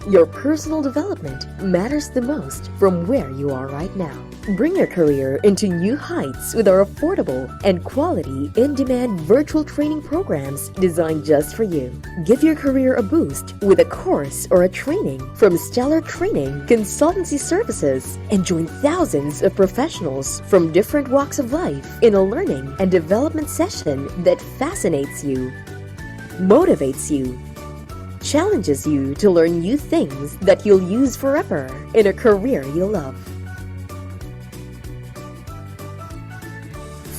Your personal development matters the most from where you are right now. Bring your career into new heights with our affordable and quality in-demand virtual training programs designed just for you. Give your career a boost with a course or a training from Stellar Training Consultancy Services and join thousands of professionals from different walks of life in a learning and development session that fascinates you, motivates you, challenges you to learn new things that you'll use forever in a career you'll love.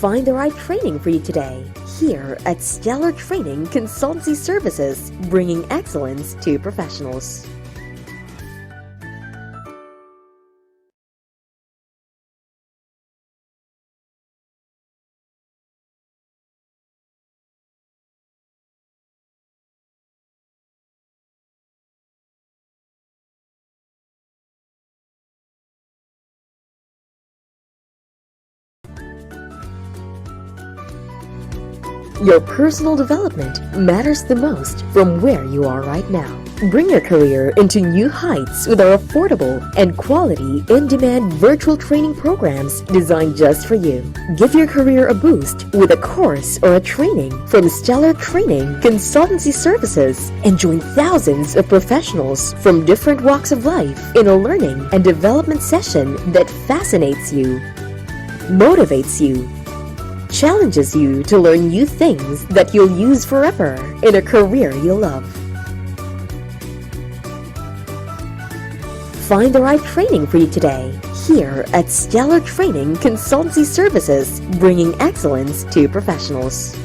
Find the right training for you today here at Stellar Training Consultancy Services, bringing excellence to professionals. Your personal development matters the most from where you are right now. Bring your career into new heights with our affordable and quality in-demand virtual training programs designed just for you. Give your career a boost with a course or a training from Stellar Training Consultancy Services and join thousands of professionals from different walks of life in a learning and development session that fascinates you, motivates you, challenges you to learn new things that you'll use forever in a career you'll love. Find the right training for you today here at Stellar Training Consultancy Services, bringing excellence to professionals.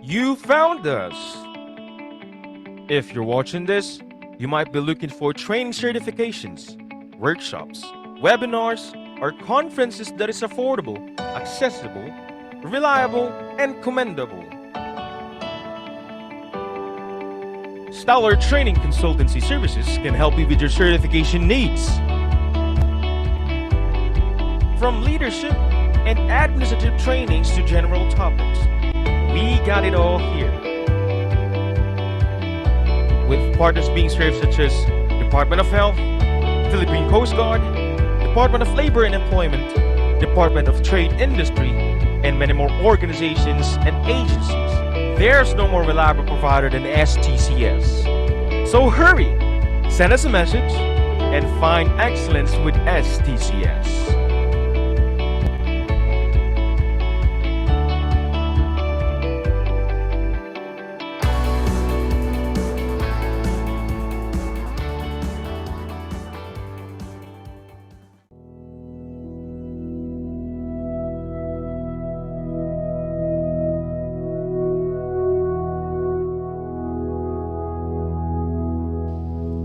You found us! If you're watching this, you might be looking for training certifications, workshops, webinars, or conferences that is affordable, accessible, reliable, and commendable. Stellar Training Consultancy Services can help you with your certification needs. from leadership and administrative trainings to general topics. We got it all here. With partners being served such as Department of Health, Philippine Coast Guard, Department of Labor and Employment, Department of Trade Industry, and many more organizations and agencies. There's no more reliable provider than STCS. So hurry, send us a message, and find excellence with STCS.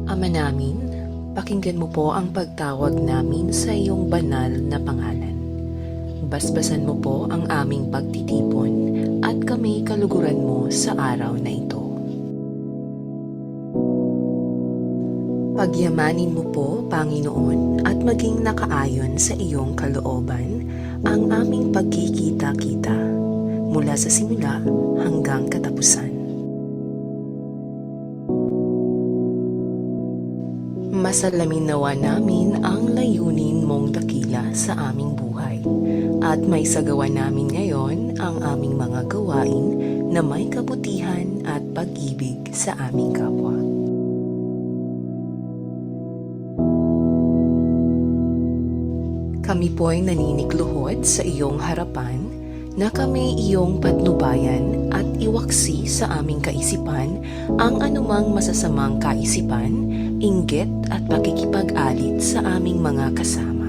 Ama namin, pakinggan mo po ang pagtawag namin sa iyong banal na pangalan. Basbasan mo po ang aming pagtitipon at kami kaluguran mo sa araw na ito. Pagyamanin mo po, Panginoon, at maging nakaayon sa iyong kalooban ang aming pagkikita-kita mula sa simula hanggang katapusan. Masalamin nawa namin ang layunin mong dakila sa aming buhay at may sagawa namin ngayon ang aming mga gawain na may kabutihan at pag-ibig sa aming kapwa. Kami po'y naninikluhod sa iyong harapan na kami iyong patnubayan at iwaksi sa aming kaisipan ang anumang masasamang kaisipan, inggit at pakikipag-alit sa aming mga kasama.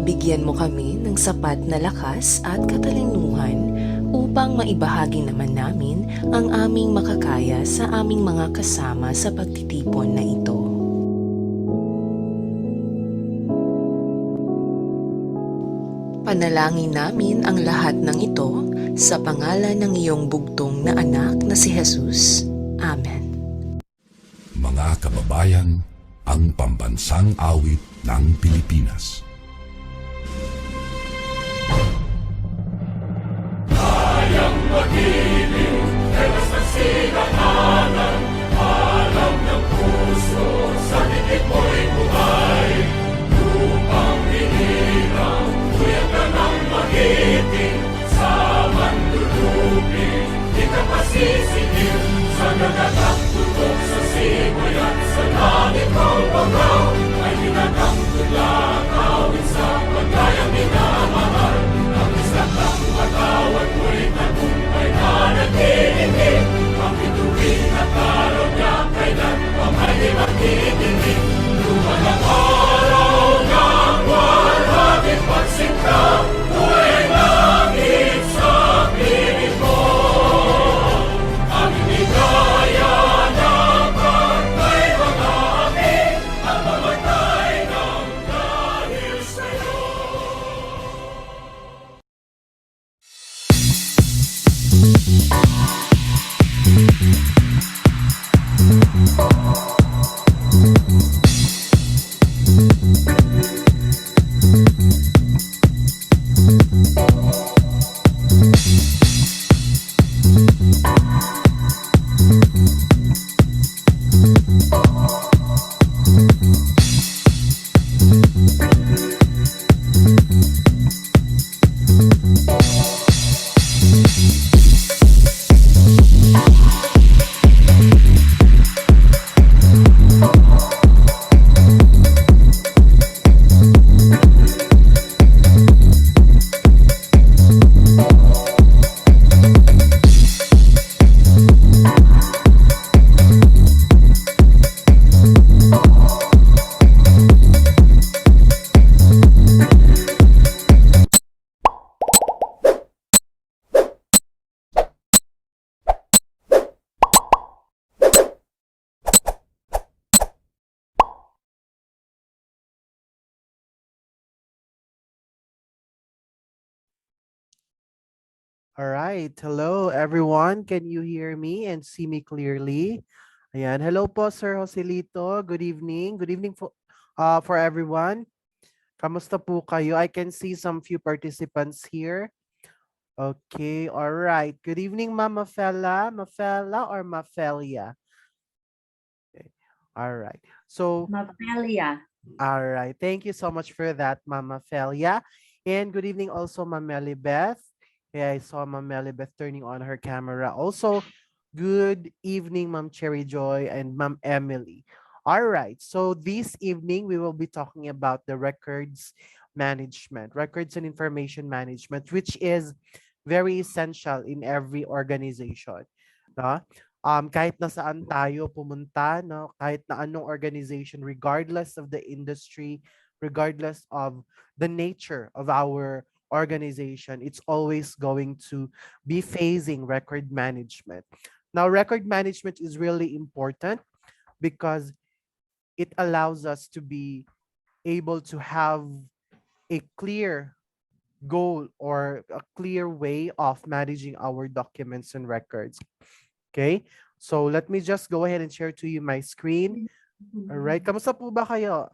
Bigyan mo kami ng sapat na lakas at katalinuhan upang maibahagi naman namin ang aming makakaya sa aming mga kasama sa pagtitipon na ito. Panalangin namin ang lahat ng ito sa pangalan ng iyong bugtong na anak na si Jesus. Amen. Mga kababayan, ang pambansang awit ng Pilipinas. Kayang magiliw, telas ng sinanganan, alam ng puso, sa dikit mo'y buhay. Lupang binirang, kuya ka ng magiting, sa mandulupin, di ka pasisingil, sa nagatak tutok sa simoy at sa langit mong bagaw, ay tinatang tula, kawin sa pagkayang minamahal, ang isang ng matawad mo'y tagumpay na nag-iingin, ang bituin at araw niya kailan pa may magdidinig, lumalang araw ng walhagin pagsinta, buhay langit sa piling mo. Ang inigaya ng pagkay mga aking, ang mamatay ng dahil sa'yo. All right. Hello, everyone. Can you hear me and see me clearly? Ayan. Hello po, Sir Joselito. Good evening. Good evening for everyone. Kamusta po kayo? I can see some few participants here. Okay, all right. Good evening, Mama Fella. Mafella or Mafelia? Okay. All right. So Mapalia. all right. Thank you so much for that, Mama Felia. And good evening also, Ma'am Beth. Yeah, I saw Ma'am Beth turning on her camera. Also, good evening, Ma'am Cherry Joy and Ma'am Emily. All right. So this evening, we will be talking about the records and information management, which is very essential in every organization. No? Kahit nasaan tayo pumunta, no, kahit na anong organization, regardless of the industry, regardless of the nature of our organization, it's always going to be facing record management. Now, record management is really important because it allows us to be able to have a clear goal or a clear way of managing our documents and records. Okay? So let me just go ahead and share to you my screen. All right. Kamusta po ba kayo?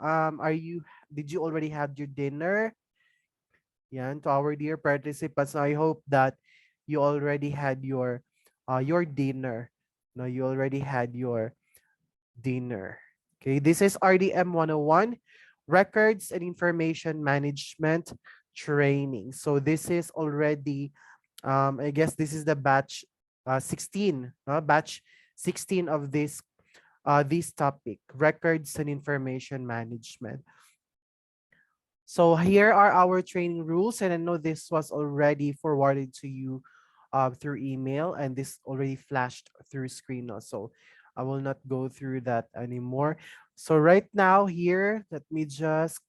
Did you already have your dinner? Yan, to our dear participants, I hope that you already had your dinner. No, you already had your dinner. Okay, this is RDM 101, Records and Information Management Training. So this is already, I guess this is the batch 16, batch 16 of this topic, records and information management. So here are our training rules, and I know this was already forwarded to you through email, and this already flashed through screen now. So I will not go through that anymore. So right now here, let me just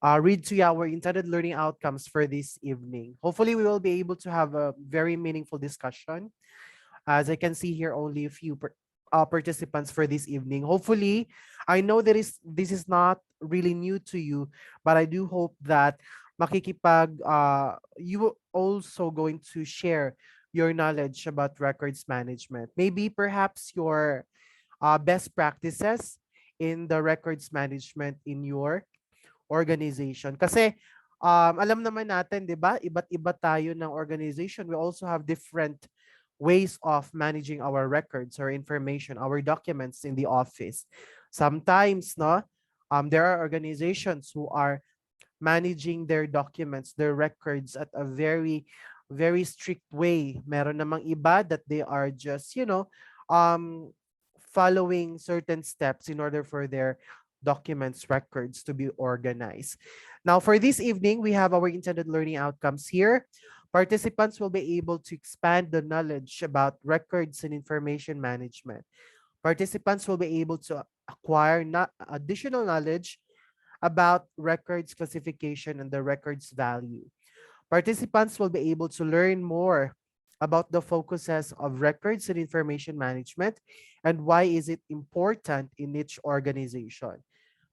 read to you our intended learning outcomes for this evening. Hopefully, we will be able to have a very meaningful discussion. As I can see here, only a few participants for this evening. Hopefully, I know that this is not really new to you, but I do hope that you also going to share your knowledge about records management. Maybe perhaps your best practices in the records management in your organization. Kasi alam naman natin, 'di ba? Iba't iba tayo ng organization. We also have different ways of managing our records or information, our documents in the office. Sometimes, no, there are organizations who are managing their documents, their records at a very, very strict way. Meron namang iba that they are just, following certain steps in order for their documents, records to be organized. Now, for this evening, we have our intended learning outcomes here. Participants will be able to expand the knowledge about records and information management. Participants will be able to acquire additional knowledge about records classification and the records value. Participants will be able to learn more about the focuses of records and information management and why is it important in each organization.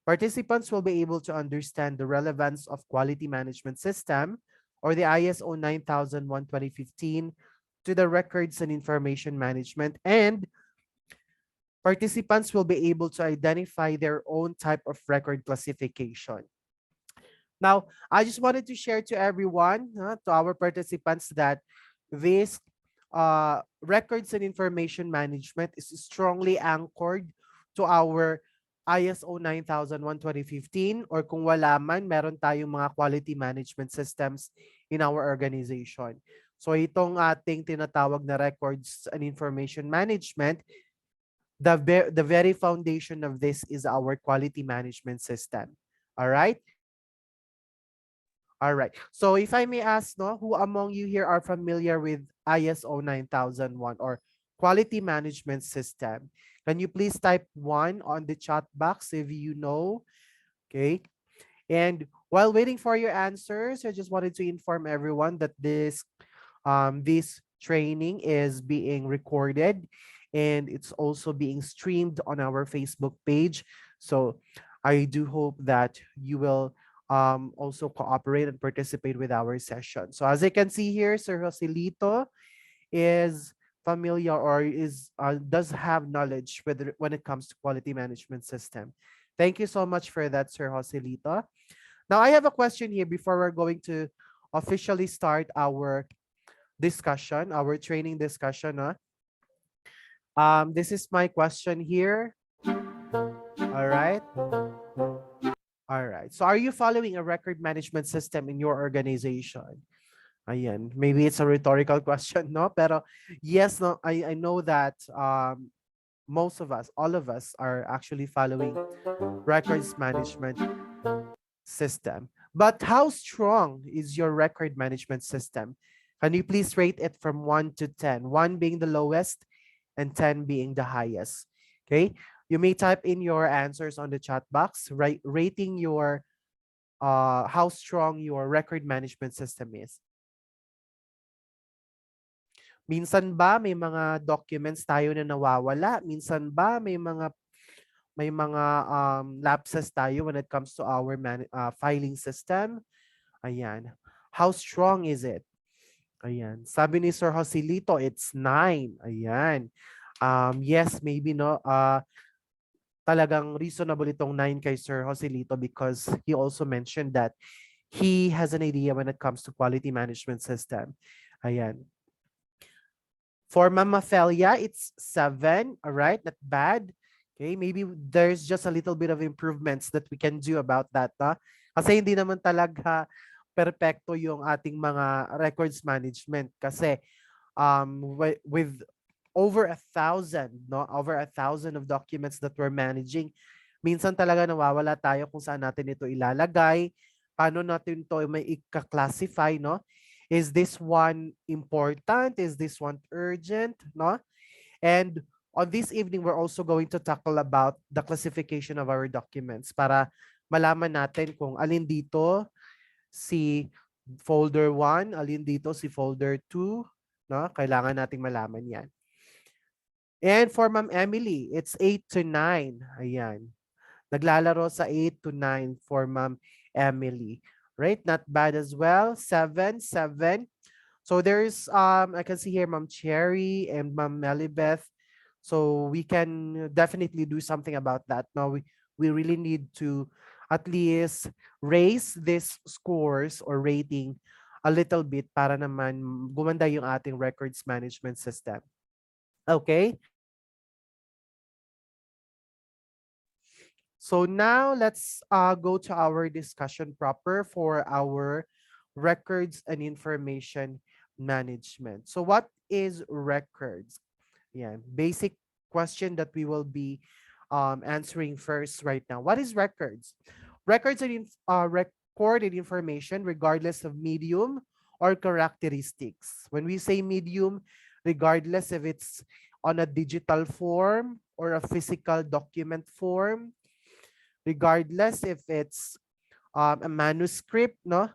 Participants will be able to understand the relevance of quality management system or the ISO 9001:2015 to the records and information management, and participants will be able to identify their own type of record classification. Now, I just wanted to share to everyone, to our participants, that this records and information management is strongly anchored to our ISO 9001:2015, or kung wala man, meron tayong mga quality management systems in our organization. So itong ating tinatawag na records and information management, the very foundation of this is our quality management system. All right? All right. So if I may ask, no, who among you here are familiar with ISO 9001 or quality management system? Can you please type 1 on the chat box if you know? Okay. And while waiting for your answers, I just wanted to inform everyone that this training is being recorded and it's also being streamed on our Facebook page. So I do hope that you will also cooperate and participate with our session. So as I can see here, Sir Joselito is familiar or is does have knowledge with when it comes to quality management system. Thank you so much for that, Sir Joselito. Now I have a question here before we're going to officially start our discussion, our training discussion. This is my question here. All right. All right. So are you following a record management system in your organization? Ayan. Maybe it's a rhetorical question, no? Pero yes, no, I know that most of us, all of us are actually following records management system. But how strong is your record management system? Can you please rate it from 1 to 10? 1 being the lowest and 10 being the highest. Okay? You may type in your answers on the chat box, right? Rating your how strong your record management system is. Minsan ba may mga documents tayo na nawawala? Minsan ba may mga lapses tayo when it comes to our filing system? Ayan. How strong is it? Ayan. Sabi ni Sir Joselito, it's 9. Ayan. Yes, maybe no. Talagang reasonable itong 9 kay Sir Joselito because he also mentioned that he has an idea when it comes to quality management system. Ayan. For Mama Felia, it's 7. All right, not bad. Okay, maybe there's just a little bit of improvements that we can do about that. Kasi hindi naman talaga perfecto yung ating mga records management. Kasi with over 1,000, no? Over 1,000 of documents that we're managing, minsan talaga nawawala tayo kung saan natin ito ilalagay, paano natin to may i-classify, no? Is this one important? Is this one urgent? No? And on this evening, we're also going to tackle about the classification of our documents para malaman natin kung alin dito si folder 1, alin dito si folder 2. No? Kailangan nating malaman yan. And for Ma'am Emily, it's 8 to 9. Ayan. Naglalaro sa 8 to 9 for Ma'am Emily. Right? Not bad as well. 7. So there's I can see here Ma'am Cherry and Ma'am Melibeth. So we can definitely do something about that. Now we really need to at least raise these scores or rating a little bit para naman gumanda yung ating records management system. Okay? So now let's go to our discussion proper for our records and information management. So what is records? Yeah, basic question that we will be answering first right now. What is records? Records are recorded information regardless of medium or characteristics. When we say medium, regardless if it's on a digital form or a physical document form, regardless if it's a manuscript, no?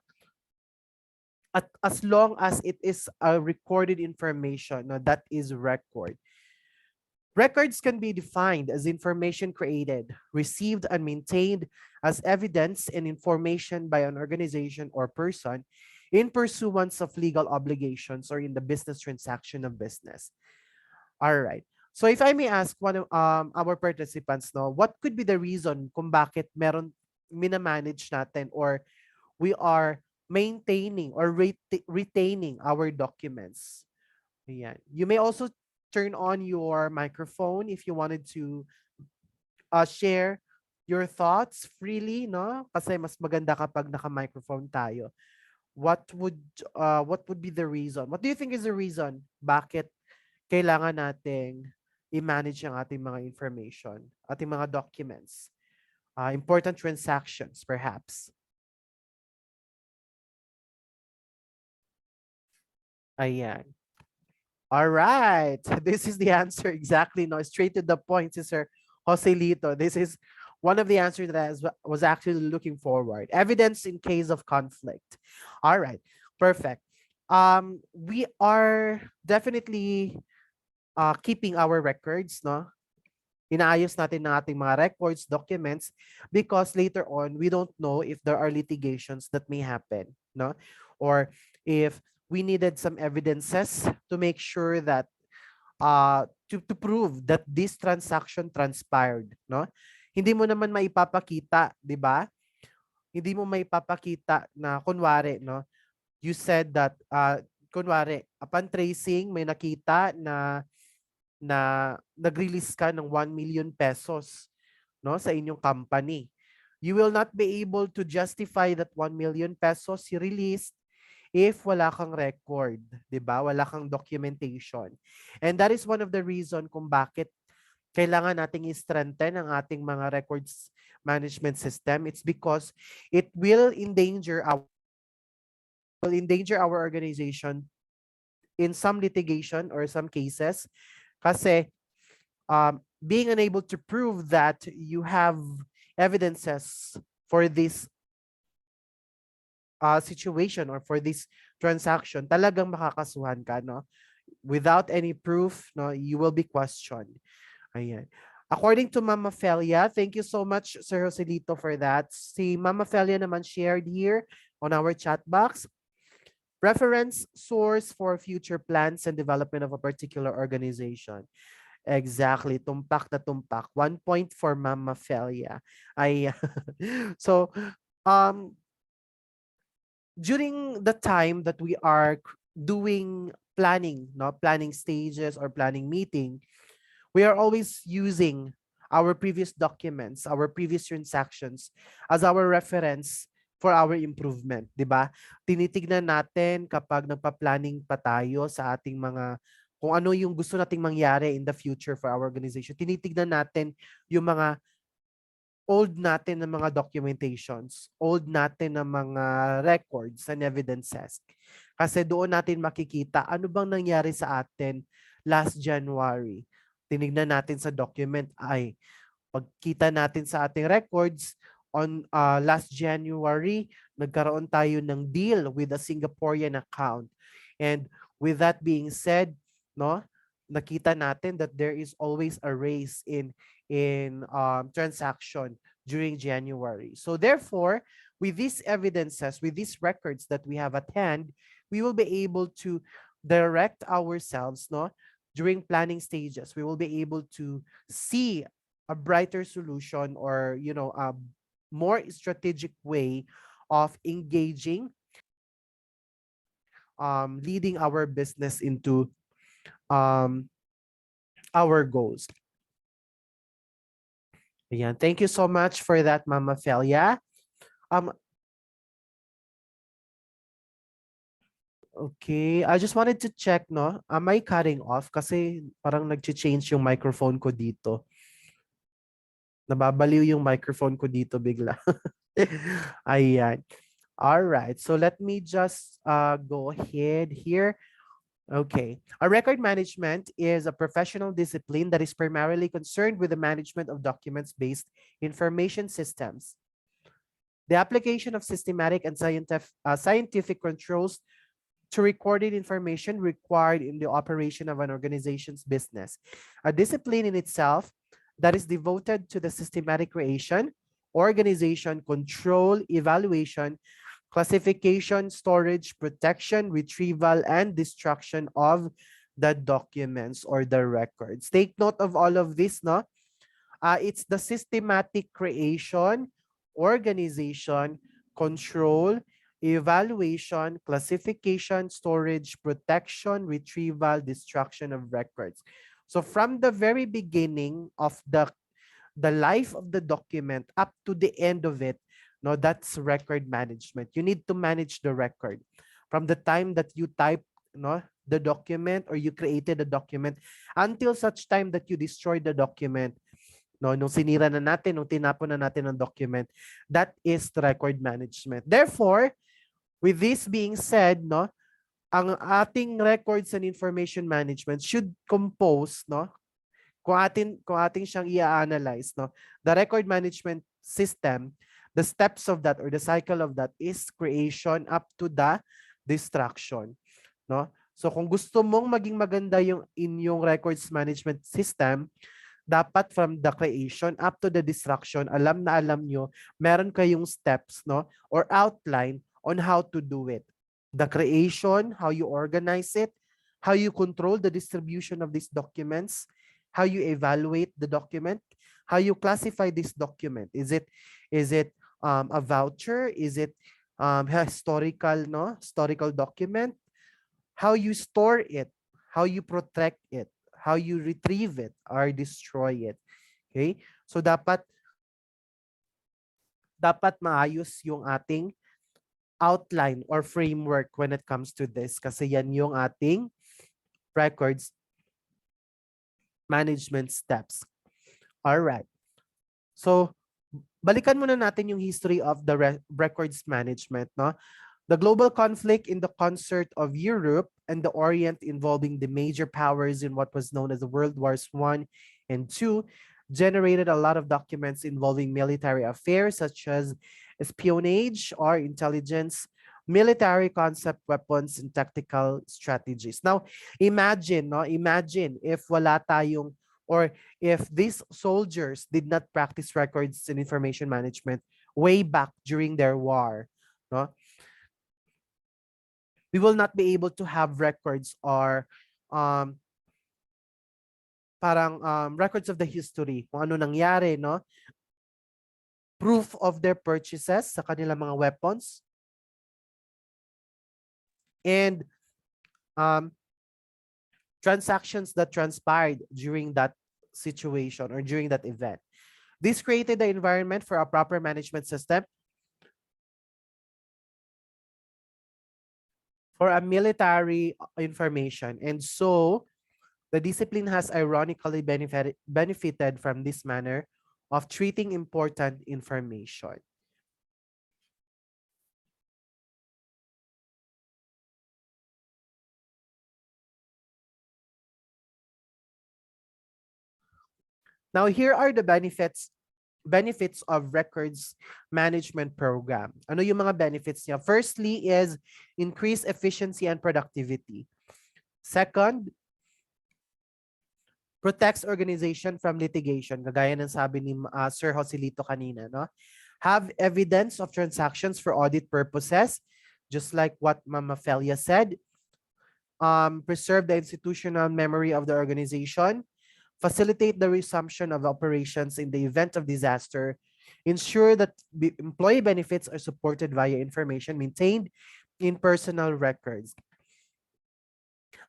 As long as it is a recorded information, no, that is record. Records can be defined as information created, received, and maintained as evidence and information by an organization or person in pursuance of legal obligations or in the business transaction of business. All right. So if I may ask one of our participants, no, what could be the reason kung bakit meron minamanage natin or we are maintaining or retaining our documents? Ayan. You may also turn on your microphone if you wanted to share your thoughts freely, no? Kasi mas maganda kapag naka-microphone tayo. What would be the reason? What do you think is the reason bakit kailangan nating i-manage ang ating mga information, ating mga documents, important transactions, perhaps? Ayan. All right. This is the answer exactly. No, straight to the point, Sir Joselito. This is one of the answers that I was actually looking forward. Evidence in case of conflict. All right. Perfect. We are definitely keeping our records, no? Inaayos natin ng ating mga records, documents, because later on, we don't know if there are litigations that may happen, no? Or if we needed some evidences to make sure that to prove that this transaction transpired, no? Hindi mo naman maipapakita, 'di ba? Hindi mo maipapakita na kunwari, no? You said that kunwari upon tracing may nakita na nag-release ka ng 1 million pesos, no, sa inyong company. You will not be able to justify that 1 million pesos you released if wala kang record, 'di ba? Wala kang documentation. And that is one of the reason kung bakit kailangan nating i-strengthen ang ating mga records management system. It's because it will endanger our organization in some litigation or some cases kasi being unable to prove that you have evidences for this situation or for this transaction, talagang makakasuhan ka, no? Without any proof, no, you will be questioned. Ayan. According to Mama Felia, thank you so much, Sir Joselito, for that. Si Mama Felia naman shared here on our chat box. Reference source for future plans and development of a particular organization. Exactly. Tumpak na tumpak. 1 point for Mama Felia. Ay, so, during the time that we are doing planning, no, planning stages or planning meeting, we are always using our previous documents, our previous transactions as our reference for our improvement, 'di ba? Tinitignan natin kapag nagpa-planning pa tayo sa ating mga kung ano yung gusto nating mangyari in the future for our organization. Tinitignan natin yung mga old natin ng mga documentations, old natin ng mga records and evidences. Kasi doon natin makikita ano bang nangyari sa atin last January. Tinignan natin sa document ay pagkita natin sa ating records on last January, nagkaroon tayo ng deal with a Singaporean account. And with that being said, no, nakita natin that there is always a raise in transaction during January. So therefore, with these evidences, with these records that we have at hand, we will be able to direct ourselves, no, during planning stages. We will be able to see a brighter solution or, you know, a more strategic way of engaging, leading our business into our goals. Ayan. Thank you so much for that, Mama Felia. Okay, I just wanted to check, no? Am I cutting off? Kasi parang nag-change yung microphone ko dito. Nababaliw yung microphone ko dito bigla. Ayan. All right, so let me just go ahead here. Okay. A record management is a professional discipline that is primarily concerned with the management of documents-based information systems. The application of systematic and scientific controls to recorded information required in the operation of an organization's business. A discipline in itself that is devoted to the systematic creation, organization, control, evaluation, classification, storage, protection, retrieval, and destruction of the documents or the records. Take note of all of this, no? It's the systematic creation, organization, control, evaluation, classification, storage, protection, retrieval, destruction of records. So from the very beginning of the life of the document up to the end of it, no, that's record management. You need to manage the record from the time that you type, no, the document or you created a document until such time that you destroy the document. No, nung sinira na natin, nung tinapon na natin ang document, that is the record management. Therefore, with this being said, no, ang ating records and information management should compose, no, kung ating siyang i-analyze, no, the record management system, the steps of that or the cycle of that is creation up to the destruction, no? So kung gusto mong maging maganda yung inyong records management system, dapat from the creation up to the destruction, alam na alam nyo, meron kayong steps, no, or outline on how to do it. The creation, how you organize it, how you control the distribution of these documents, how you evaluate the document, how you classify this document. Is it a voucher? Is it historical document? How you store it, how you protect it, how you retrieve it or destroy it. Okay? So dapat maayos yung ating outline or framework when it comes to this kasi yan yung ating records management steps. All right. So balikan muna natin yung history of the records management, no? The global conflict in the concert of Europe and the Orient involving the major powers in what was known as the World Wars I and II generated a lot of documents involving military affairs such as espionage or intelligence, military concept weapons, and tactical strategies. Now, imagine if wala tayong or if these soldiers did not practice records and information management way back during their war, no? We will not be able to have records or um, records of the history, kung ano nangyari, no? Proof of their purchases sa kanilang mga weapons. And transactions that transpired during that situation or during that event. This created the environment for a proper management system for a military information. And so the discipline has ironically benefited from this manner of treating important information. Now, here are the benefits of records management program. Ano yung mga benefits niya? Firstly is increase efficiency and productivity. Second, protects organization from litigation. Kagaya ng sabi ni Sir Joselito kanina, no? Have evidence of transactions for audit purposes, just like what Mama Felia said. Preserve the institutional memory of the organization. Facilitate the resumption of operations in the event of disaster, ensure that employee benefits are supported via information maintained in personal records.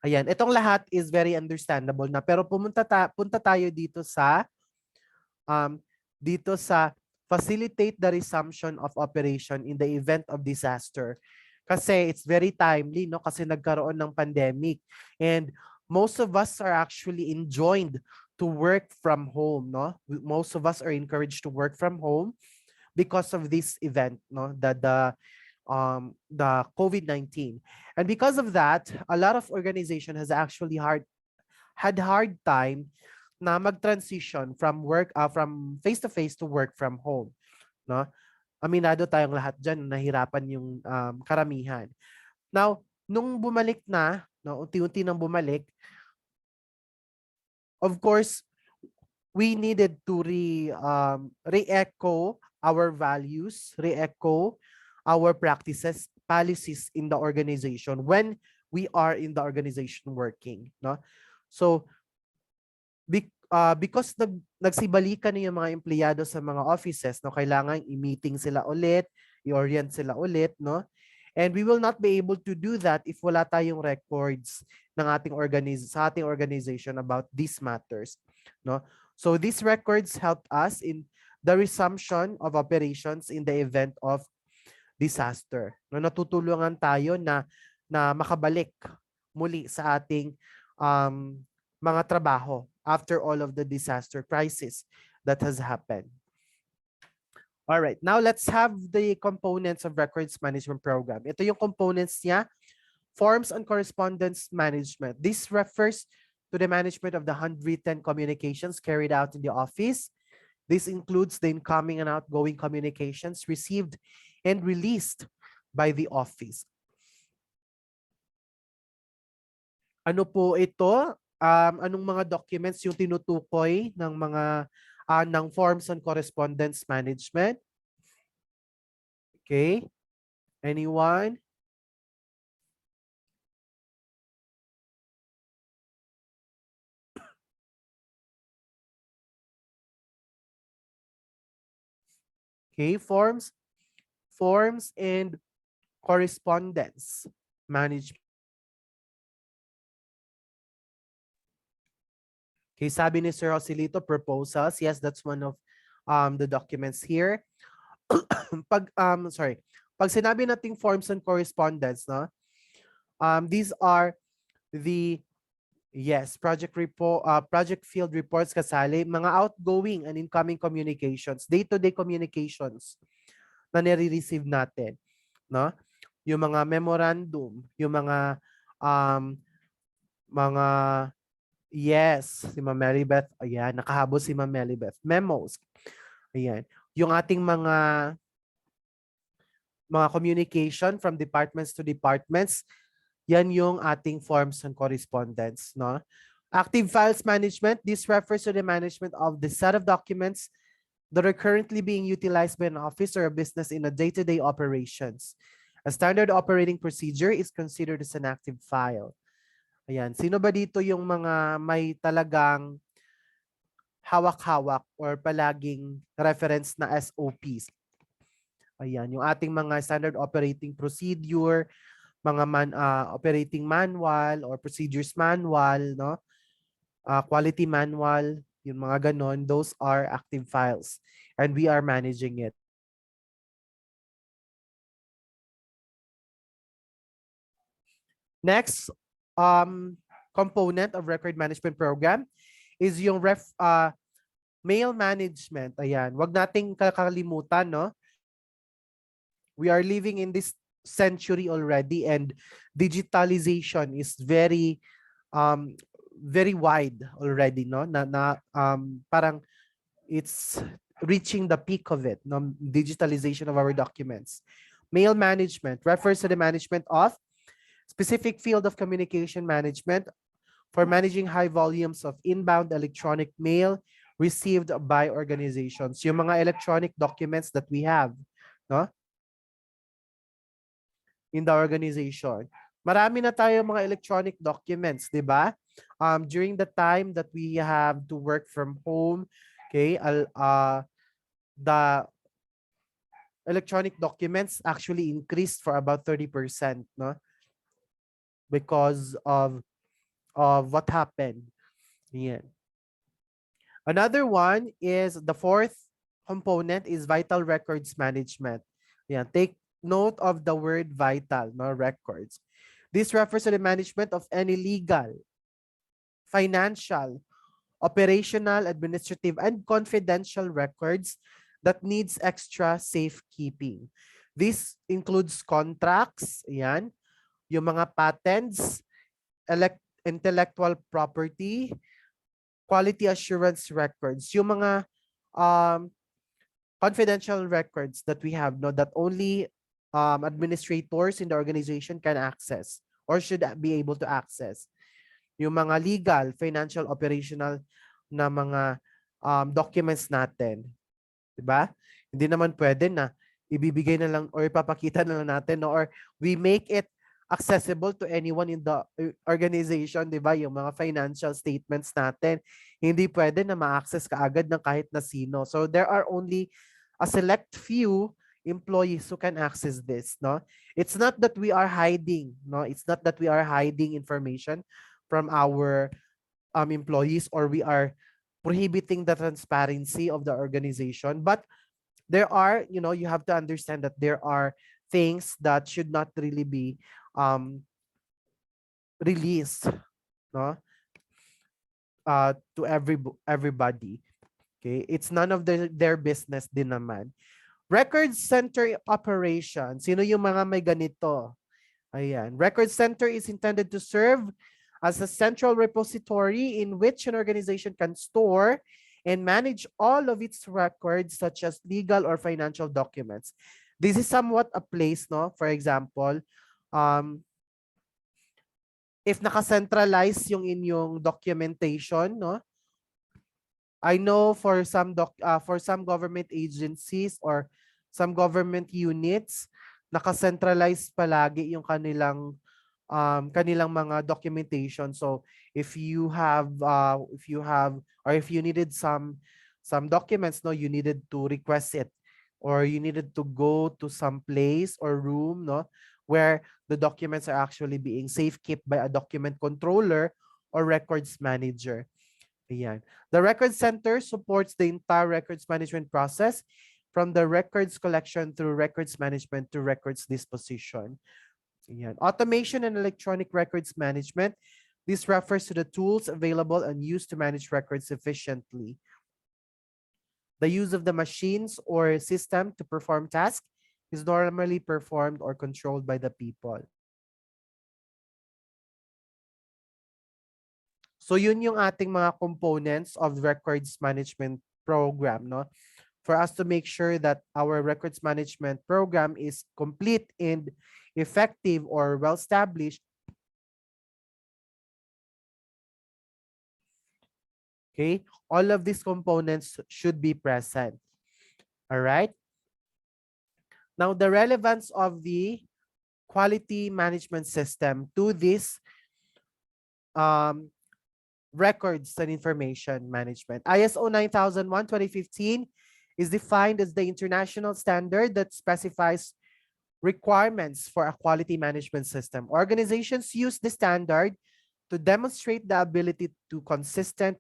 Ayan, itong lahat is very understandable na, pero punta tayo dito sa facilitate the resumption of operation in the event of disaster. Kasi it's very timely, no? Kasi nagkaroon ng pandemic and most of us are actually enjoined to work from home, no? Most of us are encouraged to work from home because of this event, no? The COVID-19. And because of that, a lot of organization has actually had hard time na mag-transition from from face-to-face to work from home, no? Aminado tayong lahat dyan, nahirapan yung karamihan. Now, nung bumalik na, no, unti-unti nang bumalik, of course, we needed to re-echo our values, re-echo our practices, policies in the organization when we are in the organization working, no? So because nagsibalikan na yung mga empleyado sa mga offices, no, kailangan i-meeting sila ulit, i-orient sila ulit, no? And we will not be able to do that if wala tayong records ng ating organization about these matters, no? So these records help us in the resumption of operations in the event of disaster. No, natutulungan tayo na makabalik muli sa ating mga trabaho after all of the disaster crisis that has happened. All right, now let's have the components of records management program. Ito yung components niya. Forms and correspondence management. This refers to the management of the handwritten communications carried out in the office. This includes the incoming and outgoing communications received and released by the office. Ano po ito? Anong mga documents yung tinutukoy ng mga ng forms and correspondence management? Okay. Anyone? Okay, forms and correspondence management. Okay, sabi ni Sir Joselito, proposals. Yes, that's one of the documents here. Pag sinabi nating forms and correspondence, no? These are the project field reports kasali, mga outgoing and incoming communications, day-to-day communications na nire-receive natin, no? Yung mga memorandum, yung mga yes, si Ma'am Marybeth, ayan, nakahabol si Ma'am Marybeth. Memos, ayan. Yung ating mga communication from departments to departments, yan yung ating forms and correspondence, no? Active files management, this refers to the management of the set of documents that are currently being utilized by an office or a business in a day-to-day operations. A standard operating procedure is considered as an active file. Ayan, sino ba dito yung mga may talagang hawak-hawak or palaging reference na SOPs? Ayan, yung ating mga standard operating procedure, mga operating manual or procedures manual, no? Quality manual, yung mga ganon, those are active files and we are managing it. Next component of record management program is yung mail management. Ayan, wag nating kakalimutan, no? We are living in this century already and digitalization is very very wide already, no? Parang it's reaching the peak of it, no? Digitalization of our documents. Mail management refers to the management of specific field of communication management for managing high volumes of inbound electronic mail received by organizations. Yung mga electronic documents that we have, no? In the organization. Marami na tayo mga electronic documents, di ba? During the time that we have to work from home, okay, the electronic documents actually increased for about 30%, no? Because of what happened. Yeah. Another one is the fourth component is vital records management. Yeah, take note of the word vital, no, records. This refers to the management of any legal, financial, operational, administrative, and confidential records that needs extra safekeeping. This includes contracts, yan, yung mga patents, intellectual property, quality assurance records, yung mga confidential records that we have, no, that only administrators in the organization can access or should be able to access. Yung mga legal, financial, operational na mga documents natin. Diba? Hindi naman pwede na ibibigay na lang or ipapakita na lang natin, no? Or we make it accessible to anyone in the organization, di ba? Yung mga financial statements natin, hindi pwede na ma-access kaagad ng kahit na sino. So there are only a select few employees who can access this, no? It's not that we are hiding, no? It's not that we are hiding information from our employees or we are prohibiting the transparency of the organization, but there are, you know, you have to understand that there are things that should not really be released, no, to everybody. Okay, it's none of their business din naman. Record center operation. Sino yung mga may ganito? Ayan. Record center is intended to serve as a central repository in which an organization can store and manage all of its records such as legal or financial documents. This is somewhat a place, no? For example, if naka-centralize yung inyong documentation, no? I know for some government agencies or some government units, naka-centralize palagi yung kanilang mga documentation. So if you needed some documents, no, you needed to request it or you needed to go to some place or room, no, where the documents are actually being safekept by a document controller or records manager. Ayan. The Record Center supports the entire records management process from the records collection through records management to records disposition. Ayan. Automation and electronic records management. This refers to the tools available and used to manage records efficiently. The use of the machines or system to perform tasks is normally performed or controlled by the people. So yun yung ating mga components of records management program, no? For us to make sure that our records management program is complete and effective or well established. Okay, all of these components should be present. All right. Now, the relevance of the quality management system to this records and information management. ISO 9001:2015 is defined as the international standard that specifies requirements for a quality management system. Organizations use the standard to demonstrate the ability to consistently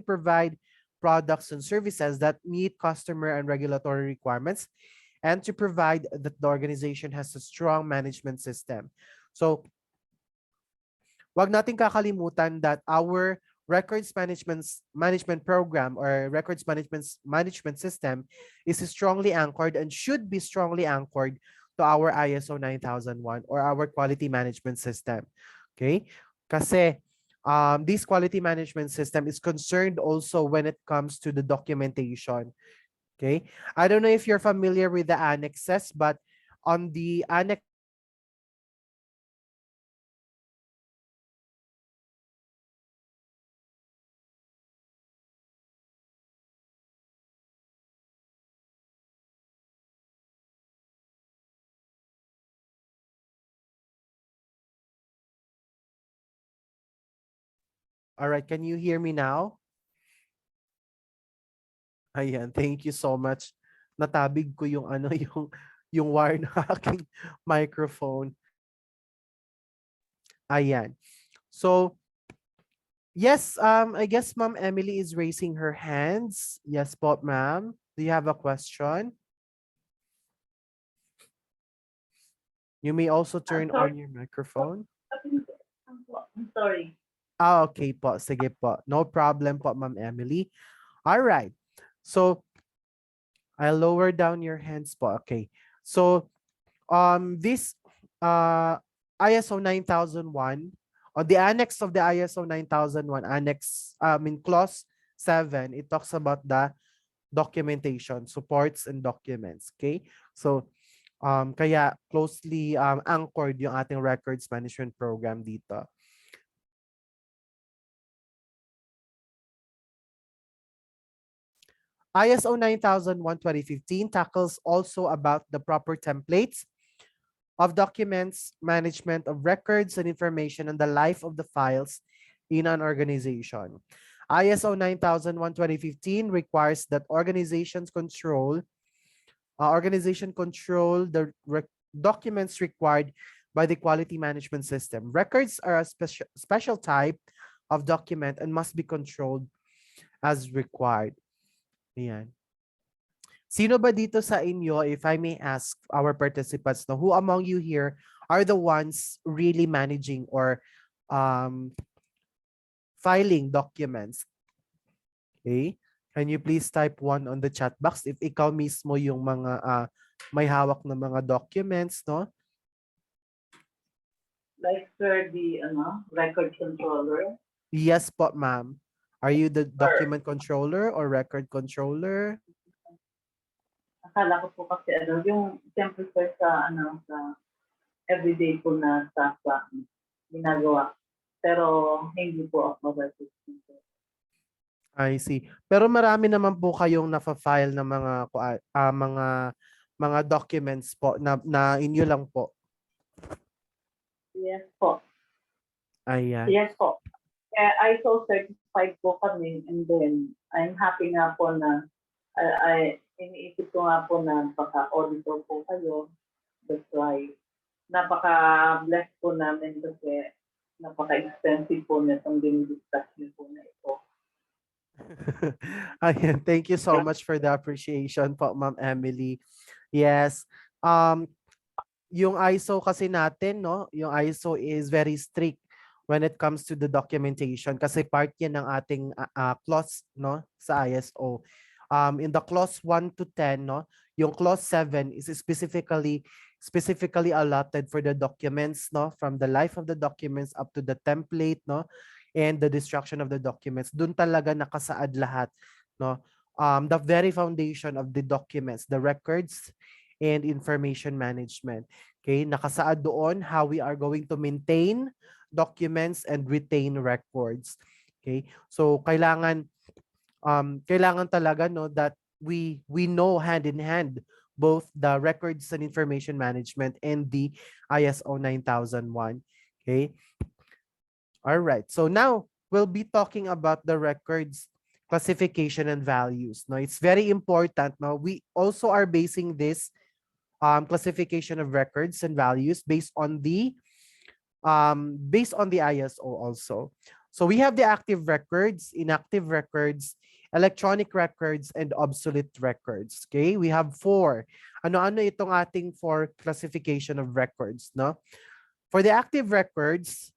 provide products and services that meet customer and regulatory requirements, and to provide that the organization has a strong management system. So, wag nating kakalimutan that our records management program or records management system is strongly anchored and should be strongly anchored to our ISO 9001 or our quality management system. Okay? Kasi this quality management system is concerned also when it comes to the documentation. Okay? I don't know if you're familiar with the annexes, but on the annex All right, can you hear me now? Ayan, thank you so much. Natabig ko yung ano yung wire ng aking microphone. Ayan. So, yes, I guess Ma'am Emily is raising her hands. Yes po, ma'am. Do you have a question? You may also turn on your microphone. I'm sorry. Okay po. Sige po. No problem po, Ma'am Emily. All right. So, I'll lower down your hands po. Okay. So, this ISO 9001, on the annex of the ISO 9001, clause 7, it talks about the documentation, supports and documents. Okay. So, kaya closely anchored yung ating records management program dito. ISO 9001:2015 tackles also about the proper templates of documents, management of records and information, and the life of the files in an organization. ISO 9001:2015 requires that organization control the documents required by the quality management system. Records are a special type of document and must be controlled as required. Ayan. Sino ba dito sa inyo, if I may ask our participants, no, who among you here are the ones really managing or filing documents? Okay. Can you please type 1 on the chat box if ikaw mismo yung mga may hawak na mga documents, no? Like for the record controller. Yes po, ma'am. Are you the document controller or record controller? Akala ko po kasi yung siyempre sir sa sa everyday po na stuff ginagawa. Pero hindi po ako record controller. I see. Pero marami naman po kayong nafa-file na mga documents po na inyo lang po. Yes po. Ayan. Yes po. ISO certified po kami, and then I'm happy nga po na iniisip ko nga po na pagka-auditor po kayo. That's why napaka-blessed po namin kasi napaka-expensive po nitong dinidiscuss niyo po na ito. Ayan, thank you so much for the appreciation po, Ma'am Emily. Yes. Yung ISO kasi natin, no? Yung ISO is very strict when it comes to the documentation kasi part yan ng ating clause, no, sa ISO. In the clause 1 to 10, no, yung clause 7 is specifically allotted for the documents, no, from the life of the documents up to the template, no, and the destruction of the documents. Doon talaga nakasaad lahat, no. The very foundation of the documents, the records and information management. Okay, nakasaad doon how we are going to maintain documents and retain records. Okay, so kailangan talaga, no, that we know hand in hand both the records and information management and the ISO 9001. Okay, all right, so now we'll be talking about the records classification and values. Now it's very important. Now we also are basing this classification of records and values based on the ISO also. So we have the active records, inactive records, electronic records, and obsolete records. Okay, we have 4. Ano-ano itong ating 4 classification of records, no? For the active records,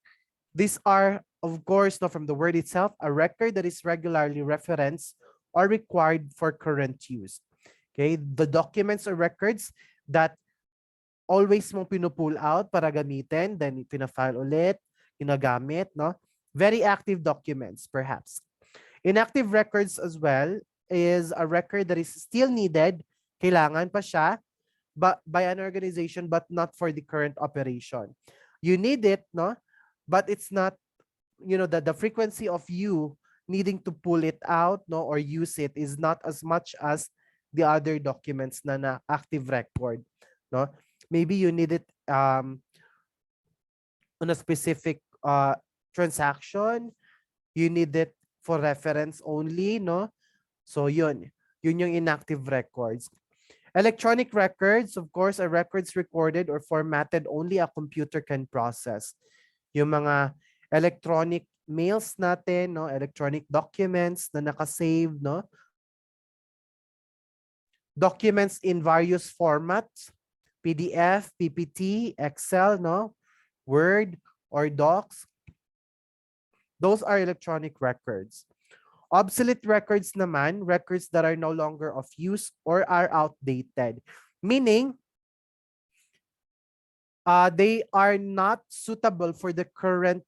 these are, of course, no, from the word itself, a record that is regularly referenced or required for current use. Okay, the documents or records that always mong pinupull out para gamitin, then pina-file ulit, ginagamit, no? Very active documents, perhaps. Inactive records as well is a record that is still needed, kailangan pa siya, but by an organization, but not for the current operation. You need it, no? But it's not, you know, the frequency of you needing to pull it out, no, or use it is not as much as the other documents na active record, no? Maybe you need it on a specific transaction. You need it for reference only, no? So yun yung inactive records. Electronic records, of course, are records recorded or formatted only a computer can process. Yung mga electronic mails natin, no, electronic documents na nakasave, no? Documents in various formats, PDF, PPT, Excel, no, Word, or Docs. Those are electronic records. Obsolete records naman, records that are no longer of use or are outdated. Meaning, they are not suitable for the current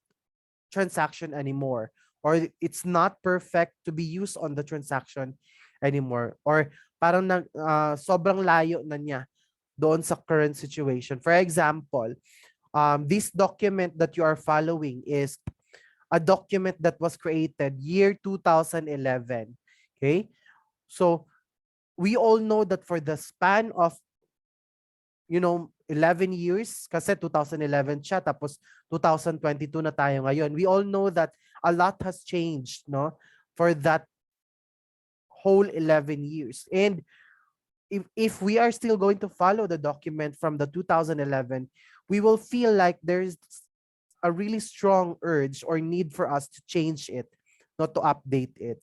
transaction anymore, or it's not perfect to be used on the transaction anymore, or parang sobrang layo na niya doon sa current situation. For example, this document that you are following is a document that was created year 2011. Okay? So, we all know that for the span of, 11 years, kasi 2011 siya, tapos 2022 na tayo ngayon. We all know that a lot has changed, no? For that whole 11 years. And if we are still going to follow the document from the 2011, we will feel like there's a really strong urge or need for us to change it, not to update it.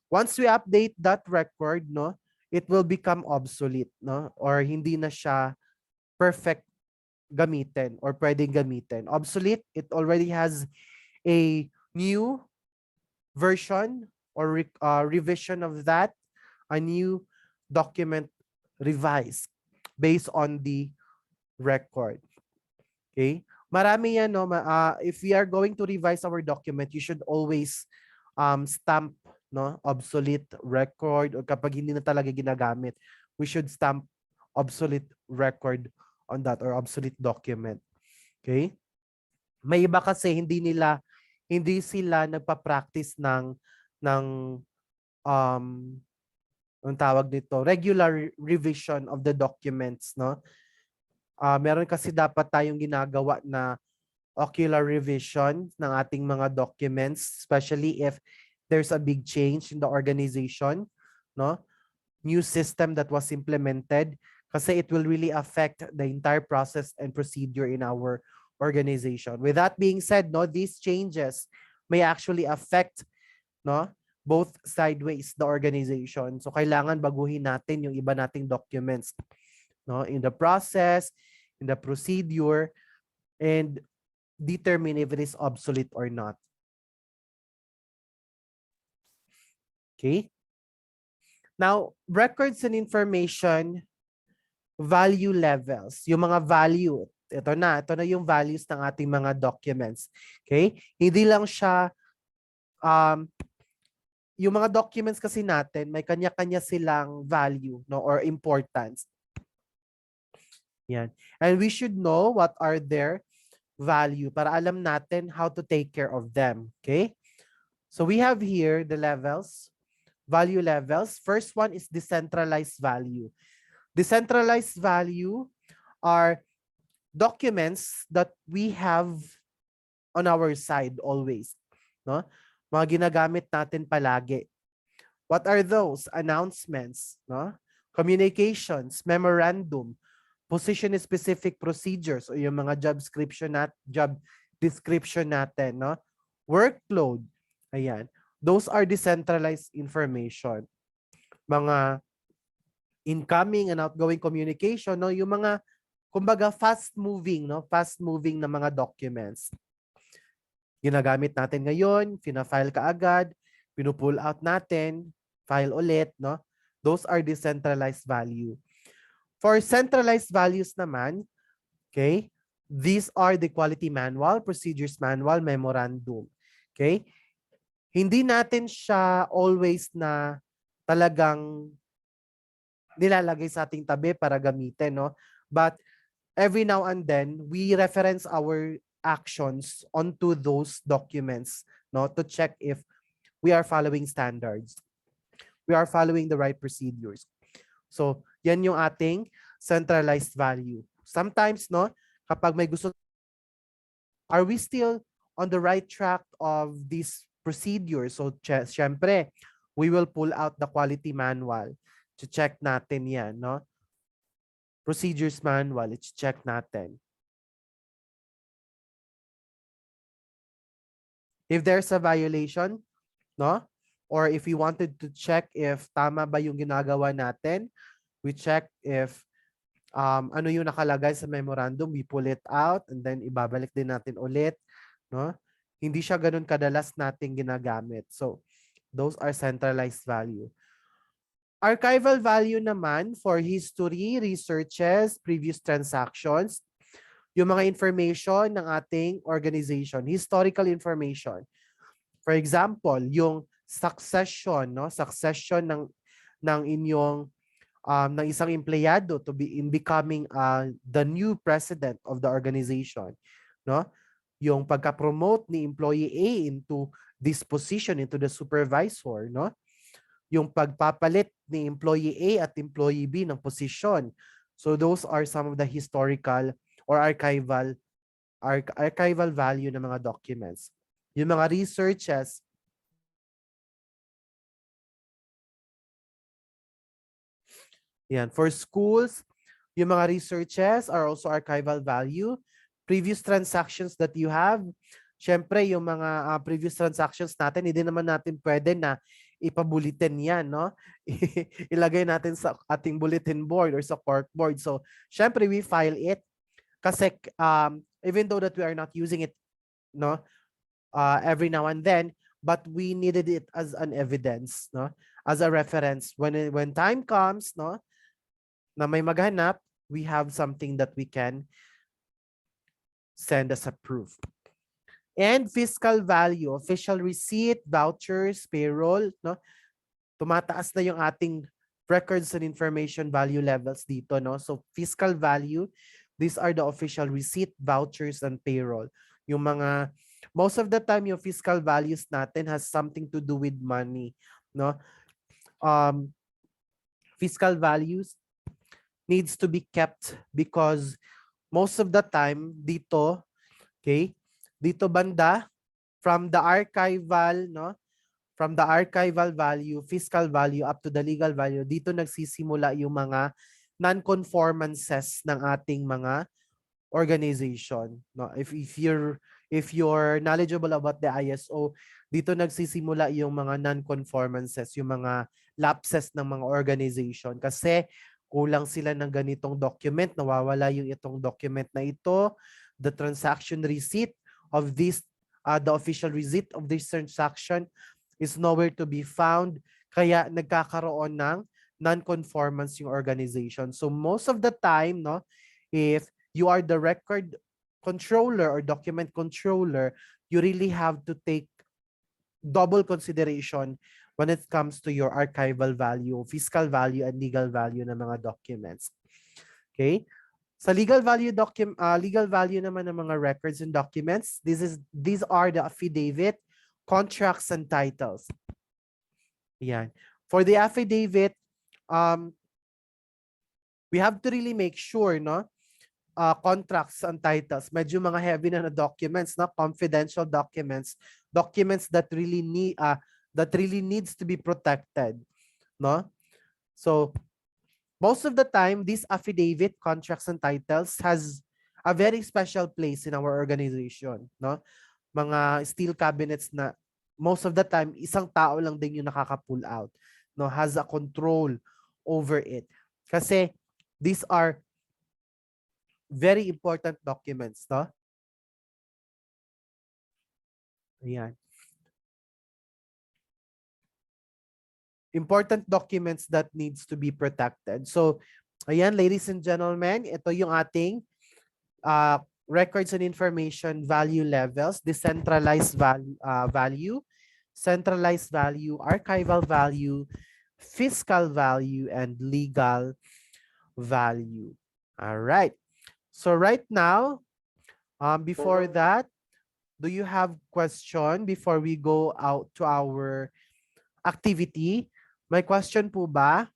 Once we update that record, no, it will become obsolete, no, or hindi na siya perfect gamitin or pwedeng gamitin. Obsolete, it already has a new version or revision of that, a new document revised based on the record. Okay? Marami yan, no? If we are going to revise our document, you should always stamp, no, obsolete record, or kapag hindi na talaga ginagamit, we should stamp obsolete record on that or obsolete document. Okay? May iba kasi hindi sila nagpa-practice ng ang tawag nito, regular revision of the documents, no? Meron kasi dapat tayong ginagawa na ocular revision ng ating mga documents, especially if there's a big change in the organization, no? new system that was implemented kasi it will really affect the entire process and procedure in our organization. With that being said, no, these changes may actually affect, no, both sideways the organization. So kailangan baguhin natin yung iba nating documents, no, in the process, in the procedure, and determine if it is obsolete or not. Okay. Now, records and information value levels, yung mga value, ito na yung values ng ating mga documents. Okay? Hindi lang siya, yung mga documents kasi natin, may kanya-kanya silang value, no, or importance. Yan. And we should know what are their value para alam natin how to take care of them. Okay? So we have here the levels, value levels. First one is decentralized value. Decentralized value are documents that we have on our side always, no? Mga ginagamit natin palagi. What are those? Announcements, no? Communications, memorandum, position specific procedures o yung mga job description natin, no? Workload. Ayan. Those are decentralized information. Mga incoming and outgoing communication, no, yung mga kumbaga fast moving na mga documents. Ginagamit natin ngayon, fina-file ka agad, pinu-pull out natin, file ulit, no? Those are decentralized value. For centralized values naman, okay? These are the quality manual, procedures manual, memorandum. Okay? Hindi natin siya always na talagang nilalagay sa ating tabi para gamitin, no? But every now and then, we reference our actions onto those documents, no? To check if we are following standards. We are following the right procedures. So, yan yung ating centralized value. Sometimes, no? Kapag may gusto, are we still on the right track of this procedure? So, syempre, we will pull out the quality manual. To check natin yan, no? Procedures manual, let's check natin. If there's a violation, no? Or if we wanted to check if tama ba yung ginagawa natin, we check if ano yung nakalagay sa memorandum, we pull it out and then ibabalik din natin ulit, no? Hindi siya ganun kadalas nating ginagamit. So, those are centralized value. Archival value naman for history, researches, previous transactions, yung mga information ng ating organization, historical information. For example, yung succession, no? Succession ng inyong ng isang empleyado to be in becoming the new president of the organization, no? Yung pagka-promote ni employee A into this position, into the supervisor, no? Yung pagpapalit ni employee A at employee B ng posisyon. So those are some of the historical or archival value ng mga documents. Yung mga researches, yan. For schools, yung mga researches are also archival value. Previous transactions that you have, syempre yung mga previous transactions natin, hindi naman natin pwede na ipabulitin yan, no? Ilagay natin sa ating bulletin board or sa corkboard. So, syempre we file it kasi even though that we are not using it, no, every now and then, but we needed it as an evidence, no, as a reference when time comes, no, na may maghanap, we have something that we can send as a proof. And fiscal value, official receipt, vouchers, payroll, no? Tumataas na yung ating records and information value levels dito, no? So fiscal value, these are the official receipt, vouchers, and payroll. Yung mga, most of the time, yung fiscal values natin has something to do with money, no? Fiscal values needs to be kept because most of the time dito, okay, dito banda from the archival, no, from the archival value, fiscal value, up to the legal value, dito nagsisimula yung mga non-conformances ng ating mga organization. No, if you're knowledgeable about the ISO, dito nagsisimula yung mga non-conformances, yung mga lapses ng mga organization kasi kulang sila ng ganitong document, nawawala yung itong document na ito, the transaction receipt of this, the official receipt of this transaction is nowhere to be found, kaya nagkakaroon ng non-conformance yung organization. So most of the time, no, if you are the record controller or document controller, you really have to take double consideration when it comes to your archival value, fiscal value, and legal value ng mga documents. Okay? Sa legal value naman ng mga records and documents, these are the affidavit, contracts, and titles. Yan. For the affidavit, we have to really make sure, no, contracts and titles, medyo mga heavy na documents, no, confidential documents, documents that really needs to be protected, no. So most of the time, this affidavit, contracts, and titles has a very special place in our organization, no. Mga steel cabinets na most of the time isang tao lang din yung nakaka-pull out, no, has a control over it. Kasi these are very important documents, no? Ayan. Important documents that needs to be protected. So, ayan, ladies and gentlemen, ito yung ating records and information value levels, decentralized value, centralized value, archival value, fiscal value, and legal value. All right. So right now, before that, do you have question before we go out to our activity? May question po ba?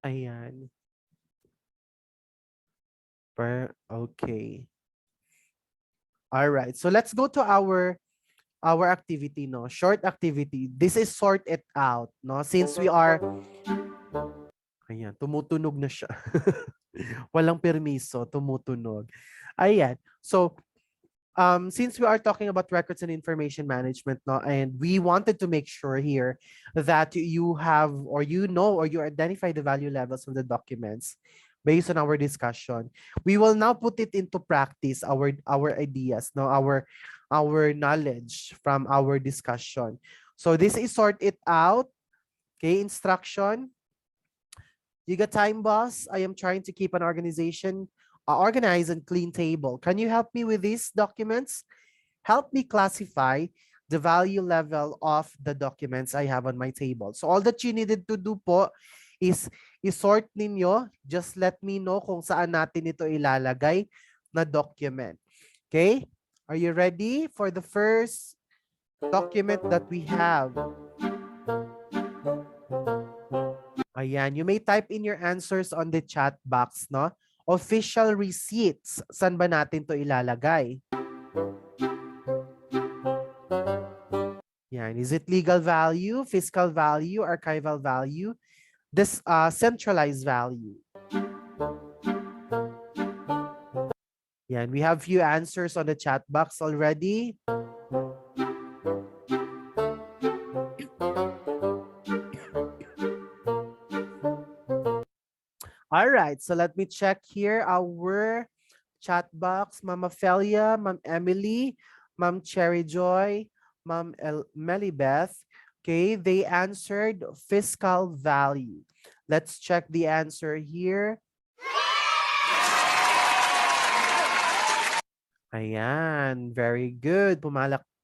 Ayan. Okay. All right. So let's go to our activity, no? Short activity. This is sort it out, no? Since we are ayan, tumutunog na siya. Walang permiso, tumutunog. Ayan. So since we are talking about records and information management, no, and we wanted to make sure here that you have, or you know, or you identify the value levels of the documents based on our discussion. We will now put it into practice, our ideas, no, our knowledge from our discussion. So this is sort it out. Okay, instruction. You got time, boss? I am trying to keep an organization organized and clean table. Can you help me with these documents? Help me classify the value level of the documents I have on my table. So all that you needed to do po is isort ninyo. Just let me know kung saan natin ito ilalagay na document. Okay? Are you ready for the first document that we have? Ayan. You may type in your answers on the chat box, no? Official receipts. Saan ba natin to ilalagay? Yan. Is it legal value, fiscal value, archival value, this centralized value? Yan. We have few answers on the chat box already. All right, so let me check here our chat box. Ma'am Ophelia, Ma'am Emily, Ma'am Cherry Joy, Ma'am Melibeth. Okay, they answered fiscal value. Let's check the answer here. Ayan, very good.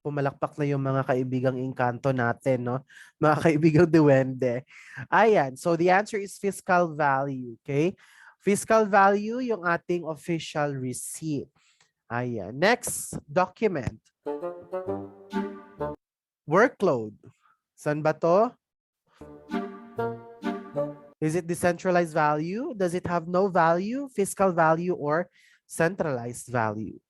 Pumalakpak na yung mga kaibigang engkanto natin, no? Mga kaibigang duwende. Ayan, so the answer is fiscal value, okay? Fiscal value, yung ating official receipt. Ayan, next document. Workload. Saan ba to? Is it decentralized value? Does it have no value, fiscal value, or centralized value.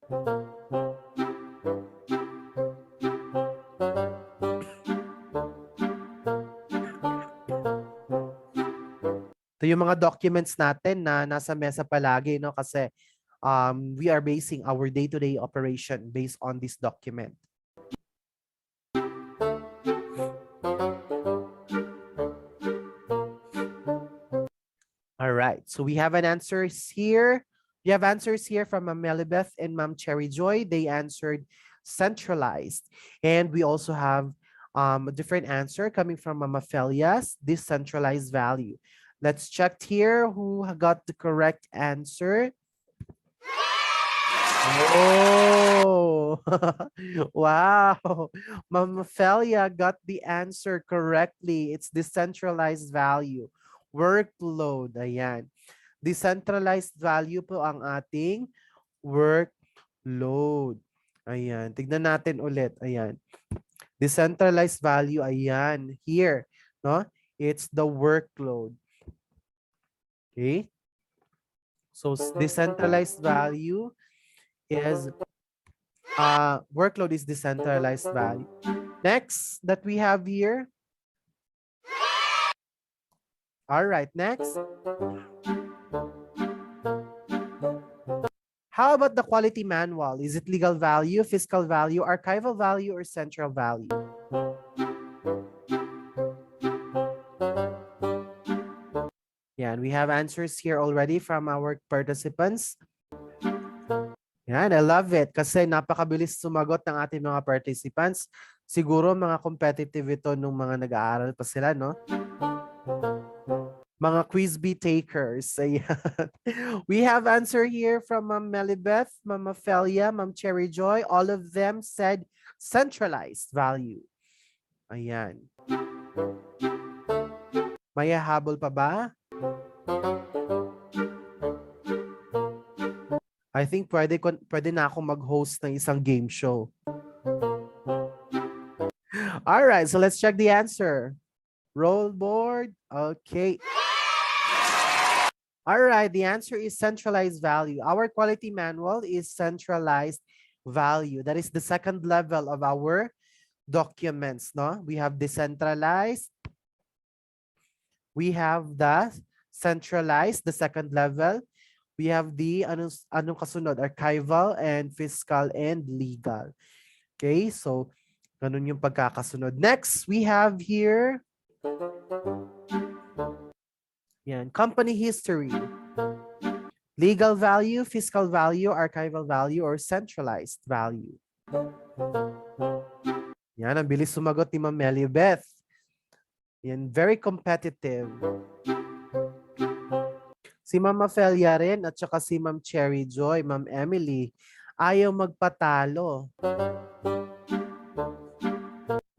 Ito yung mga documents natin na nasa mesa palagi, no? Kasi we are basing our day-to-day operation based on this document. All right, so we have an answers here. We have answers here from Ma'am Melibeth and Ma'am Cherry Joy. They answered centralized. And we also have a different answer coming from Mama Felias, decentralized value. Let's check here who got the correct answer. Oh, wow. Mama Felia got the answer correctly. It's decentralized value. Workload. Ayan. Decentralized value po ang ating workload. Ayan. Tignan natin ulit. Ayan. Decentralized value. Ayan. Here. No? It's the workload. Okay? So, decentralized value is workload is decentralized value. Next that we have here. All right, next. How about the quality manual? Is it legal value, fiscal value, archival value, or central value? Yeah, and we have answers here already from our participants. Yan, I love it kasi napakabilis sumagot ng ating mga participants. Siguro mga competitive ito nung mga nag-aaral pa sila, no? Mga quiz bee takers. Ayan. We have answer here from Ma'am Melibeth, Ma'am Felia, Ma'am Cherry Joy. All of them said centralized value. Ayan. May habol pa ba? I think pwede na ako mag-host ng isang game show. All right, so let's check the answer. Roll board. Okay. All right, the answer is centralized value. Our quality manual is centralized value. That is the second level of our documents, no? We have decentralized. We have the centralized, the second level. We have the anong kasunod? Archival and fiscal and legal. Okay, so ganun yung pagkakasunod. Next, we have here yan, company history. Legal value, fiscal value, archival value, or centralized value. Yan, ang bilis sumagot ni Ma'am Melibeth. Yan, very competitive. Si Ma'am Felia rin at saka si Ma'am Cherry Joy, Ma'am Emily, ayaw magpatalo.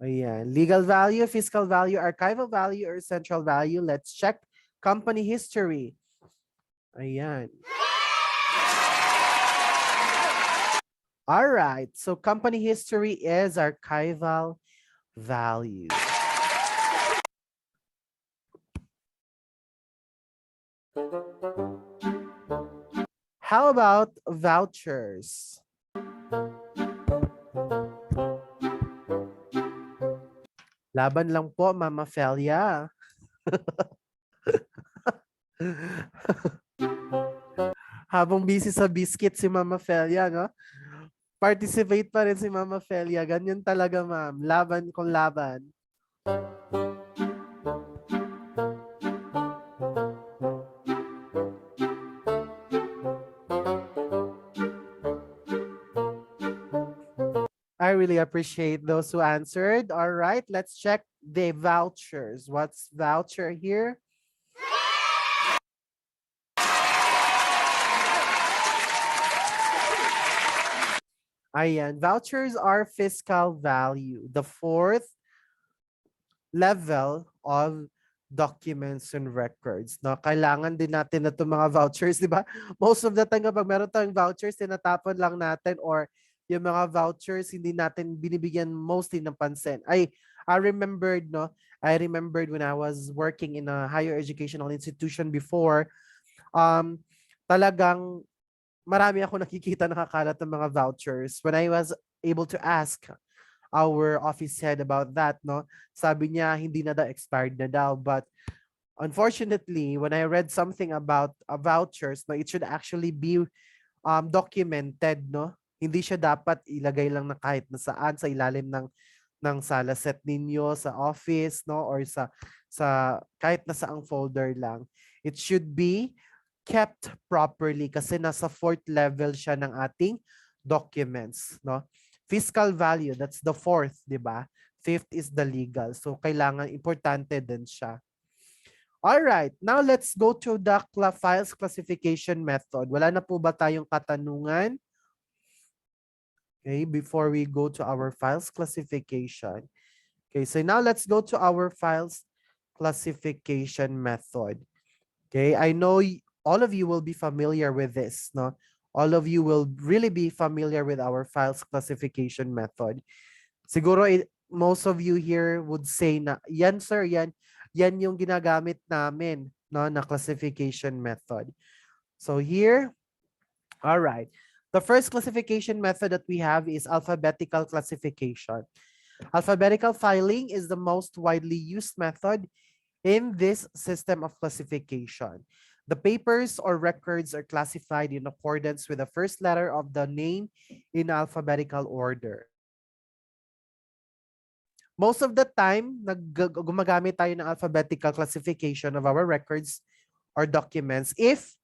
Ayan. Legal value, fiscal value, archival value, or central value. Let's check company history. Ayan. All right. So company history is archival value. How about vouchers? Laban lang po, Mama Felia. Habang busy sa biscuit si Mama Felia, no? Participate pa rin si Mama Felia. Ganyan talaga, ma'am. Laban kung laban. I really appreciate those who answered. All right, let's check the vouchers. What's voucher here? Ayan, vouchers are fiscal value, the fourth level of documents and records. No, kailangan din natin na itong mga vouchers, di ba? Most of the time kapag meron tayong vouchers, tinatapon lang natin or yung mga vouchers hindi natin binibigyan mostly ng pansin. I remembered, no? I remembered when I was working in a higher educational institution before, talagang marami ako nakikita nakakalat ng mga vouchers. When I was able to ask our office head about that, no, sabi niya hindi na daw, expired na daw. But unfortunately, when I read something about vouchers, no, it should actually be documented, no? Hindi siya dapat ilagay lang na kahit na saan sa ilalim ng sala set ninyo sa office, no, or sa kahit na saang folder lang. It should be kept properly kasi nasa 4th level siya ng ating documents, no? Fiscal value, that's the 4th, di ba? 5th is the legal. So kailangan importante din siya. All right, now let's go to the files classification method. Wala na po ba tayong katanungan? Okay, before we go to our files classification. Okay, so now let's go to our files classification method. Okay, I know all of you will be familiar with this, no? All of you will really be familiar with our files classification method. Siguro most of you here would say na, yan sir, yan yung ginagamit namin, no, na classification method. So here, all right. The first classification method that we have is alphabetical classification. Alphabetical filing is the most widely used method in this system of classification. The papers or records are classified in accordance with the first letter of the name in alphabetical order. Most of the time, gumagamit tayo ng alphabetical classification of our records or documents if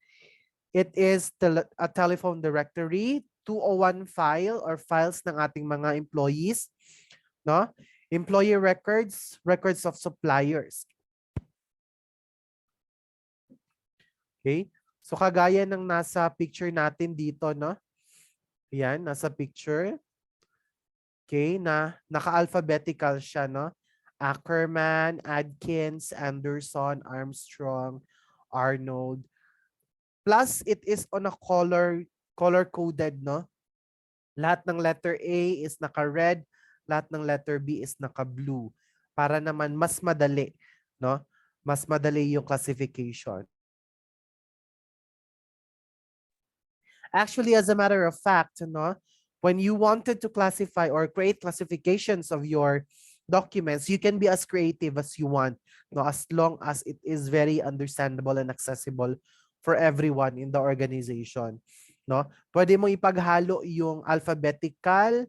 it is a telephone directory, 201 file or files ng ating mga employees, no? Employee records, records of suppliers. Okay? So kagaya ng nasa picture natin dito, no? Yan, nasa picture. Okay, na naka-alphabetical siya, no? Ackerman, Adkins, Anderson, Armstrong, Arnold. Plus, it is on a color-coded, no? Lahat ng letter A is naka-red, lahat ng letter B is naka-blue. Para naman mas madali, no? Mas madali yung classification. Actually, as a matter of fact, no? When you wanted to classify or create classifications of your documents, you can be as creative as you want, no? As long as it is very understandable and accessible for everyone in the organization, no? Pwede mo ipaghalo yung alphabetical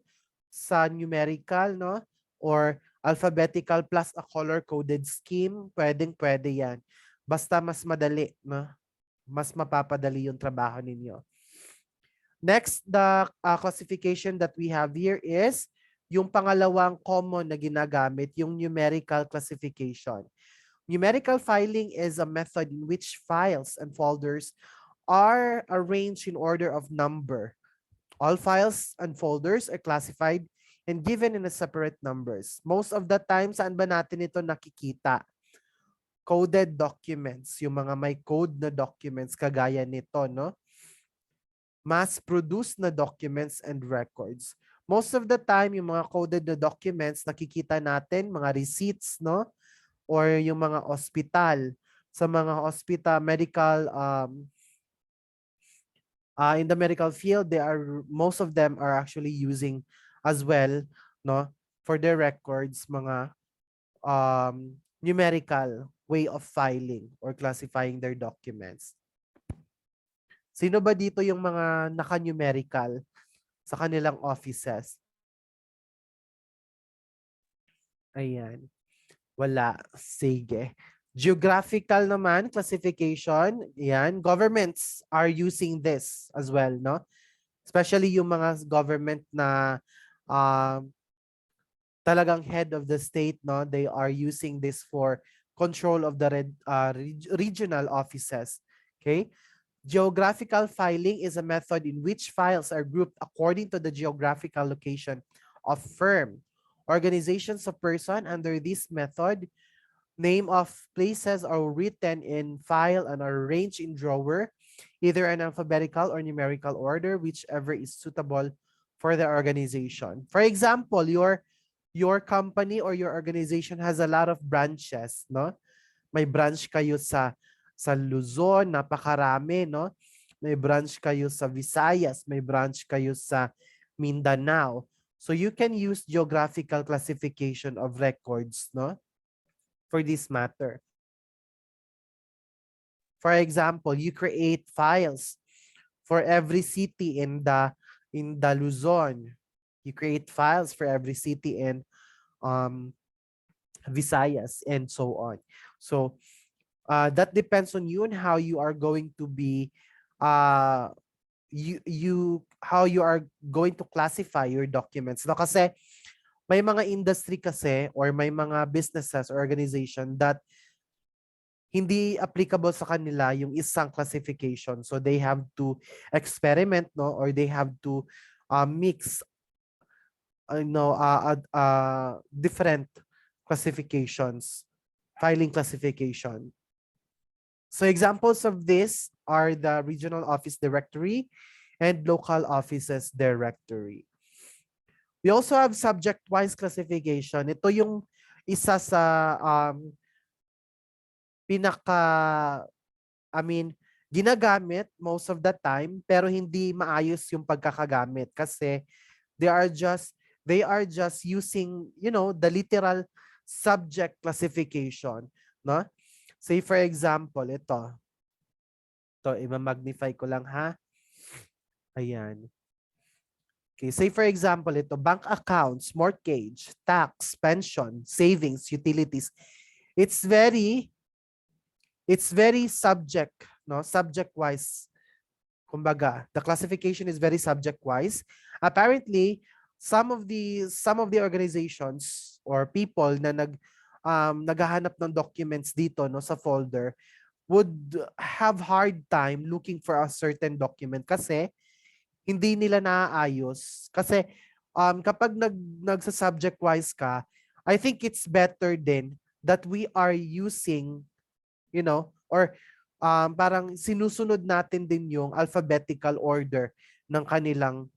sa numerical, no? Or alphabetical plus a color-coded scheme, pwede yan. Basta mas madali, no? Mas mapapadali yung trabaho ninyo. Next, the classification that we have here is yung pangalawang common na ginagamit, yung numerical classification. Numerical filing is a method in which files and folders are arranged in order of number. All files and folders are classified and given in a separate numbers. Most of the time, saan ba natin ito nakikita? Coded documents, yung mga may code na documents kagaya nito, no? Mass-produced na documents and records. Most of the time, yung mga coded na documents, nakikita natin, mga receipts, no? Or yung mga hospital. Sa mga hospital, medical, in the medical field, most of them are actually using as well, no? For their records, mga numerical way of filing or classifying their documents. Sino ba dito yung mga naka-numerical sa kanilang offices? Ayan. Wala. Sige. Geographical naman, classification. Ayan. Governments are using this as well, no? Especially yung mga government na talagang head of the state, no? They are using this for control of the regional offices. Okay? Geographical filing is a method in which files are grouped according to the geographical location of firm. Organizations of person under this method, name of places are written in file and are arranged in drawer, either in alphabetical or numerical order, whichever is suitable for the organization. For example, your company or your organization has a lot of branches, no? May branch kayo sa Luzon, napakarami, no? may branch kayo sa Visayas, may branch kayo sa Mindanao. So you can use geographical classification of records, no? For this matter. For example, you create files for every city in the Luzon. You create files for every city in Visayas and so on. So that depends on you and how you are going to be how you are going to classify your documents. No, kasi may mga industry kasi or may mga businesses or organization that hindi applicable sa kanila yung isang classification. So they have to experiment, no, or they have to mix different classifications, filing classification. So examples of this are the regional office directory and local offices directory. We also have subject-wise classification. Ito yung isa sa ginagamit most of the time pero hindi maayos yung pagkakagamit kasi they are just using, the literal subject classification, no? Say for example, ito i-magnify ko lang ha. Ayan. Okay, say for example, ito bank accounts, mortgage, tax, pension, savings, utilities. It's very subject, no? Subject-wise. Kumbaga, the classification is very subject-wise. Apparently, some of the organizations or people na naghahanap ng documents dito, no, sa folder would have hard time looking for a certain document kasi hindi nila naaayos. Kasi kapag nagsa-subject-wise ka, I think it's better then that we are using, or parang sinusunod natin din yung alphabetical order ng kanilang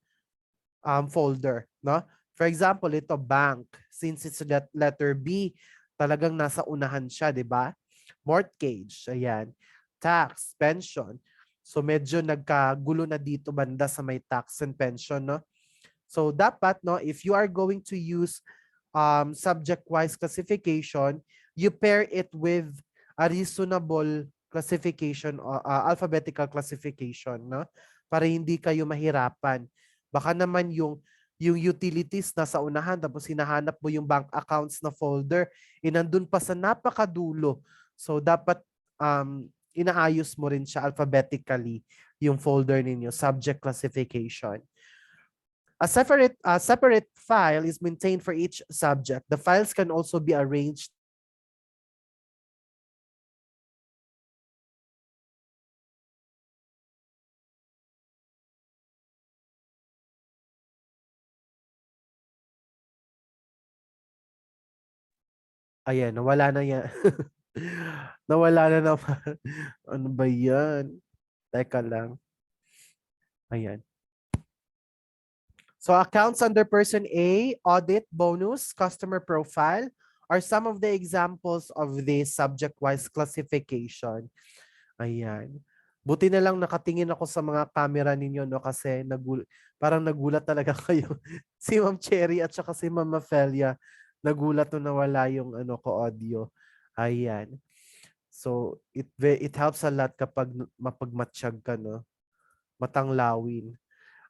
folder, no? For example, ito bank, since it's letter B, talagang nasa unahan siya, 'di ba? Mortgage, ayan. Tax, pension. So medyo nagkagulo na dito banda sa may tax and pension, no? So dapat, no, if you are going to use subject-wise classification, you pair it with a reasonable classification, alphabetical classification, no? Para hindi kayo mahirapan. Baka naman yung utilities na sa unahan tapos hinahanap mo yung bank accounts na folder, nandun pa sa napakadulo. So dapat inaayos mo rin siya alphabetically yung folder ninyo, subject classification. A separate file is maintained for each subject. The files can also be arranged Ayan, nawala na yan. Nawala na naman. Ano ba yan? Teka lang. Ayan. So accounts under person A, audit, bonus, customer profile are some of the examples of this subject-wise classification. Ayan. Buti na lang nakatingin ako sa mga camera ninyo, no, kasi parang nagulat talaga kayo. Si Ma'am Cherry at saka si Ma'am Mafelia, nagulat na nawala yung audio. Ayan. So it helps a lot kapag mapagmatsyag ka, no? Matanglawin.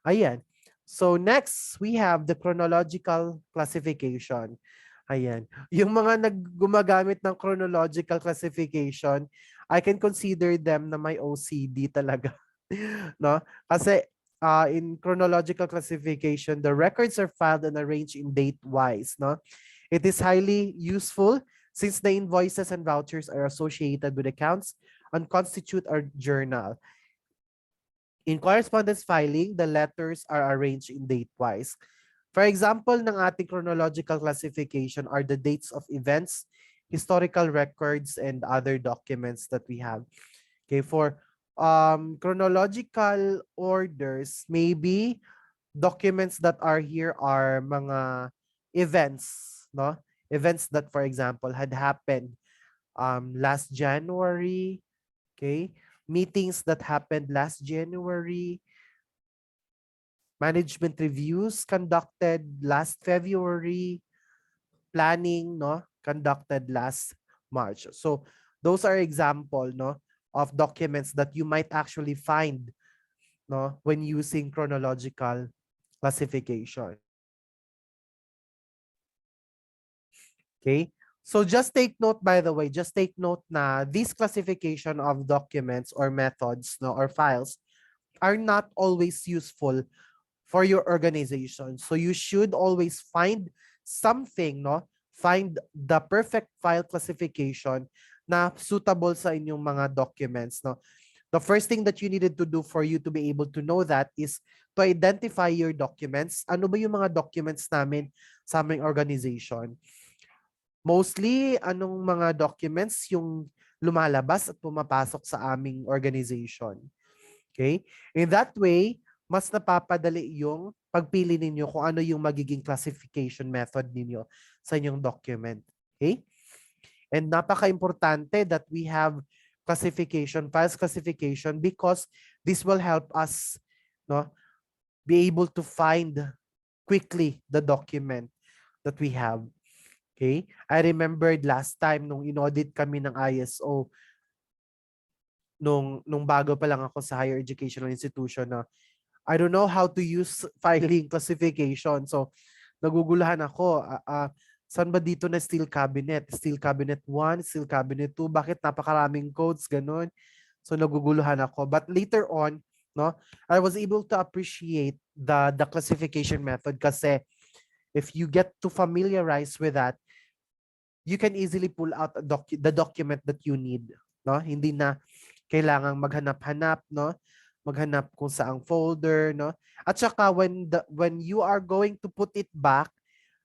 Ayan. So next, we have the chronological classification. Ayan. Yung mga gumagamit ng chronological classification, I can consider them na may OCD talaga. No? Kasi in chronological classification, the records are filed and arranged in date-wise. No? It is highly useful since the invoices and vouchers are associated with accounts and constitute a journal. In correspondence filing, the letters are arranged in date-wise. For example, ng ating chronological classification are the dates of events, historical records, and other documents that we have. Okay, for chronological orders, maybe documents that are here are mga events, no? Events that, for example, had happened last January, okay? meetings that happened last January, management reviews conducted last February, planning, no, conducted last March. So those are example, no, of documents that you might actually find, no, when using chronological classification. Okay? So just take note, by the way, just take note na this classification of documents or methods, no, or files are not always useful for your organization. So you should always find something, no? Find the perfect file classification na suitable sa inyong mga documents, no? The first thing that you needed to do for you to be able to know that is to identify your documents. Ano ba yung mga documents namin sa aming organization? Mostly, anong mga documents yung lumalabas at pumapasok sa aming organization. Okay? In that way, mas napapadali yung pagpili ninyo kung ano yung magiging classification method ninyo sa inyong document. Okay? And napaka-importante that we have classification, files classification, because this will help us, no, be able to find quickly the document that we have. Okay? I remembered last time nung in-audit kami ng ISO, nung bago pa lang ako sa higher educational institution, na I don't know how to use filing classification. So naguguluhan ako, saan ba dito na steel cabinet? Steel cabinet 1, steel cabinet 2, bakit napakaraming codes, ganun. So naguguluhan ako. But later on, no, I was able to appreciate the classification method kasi if you get to familiarize with that, you can easily pull out the document that you need, no? Hindi na kailangang maghanap-hanap, no? Maghanap kung saang folder, no? At saka when you are going to put it back,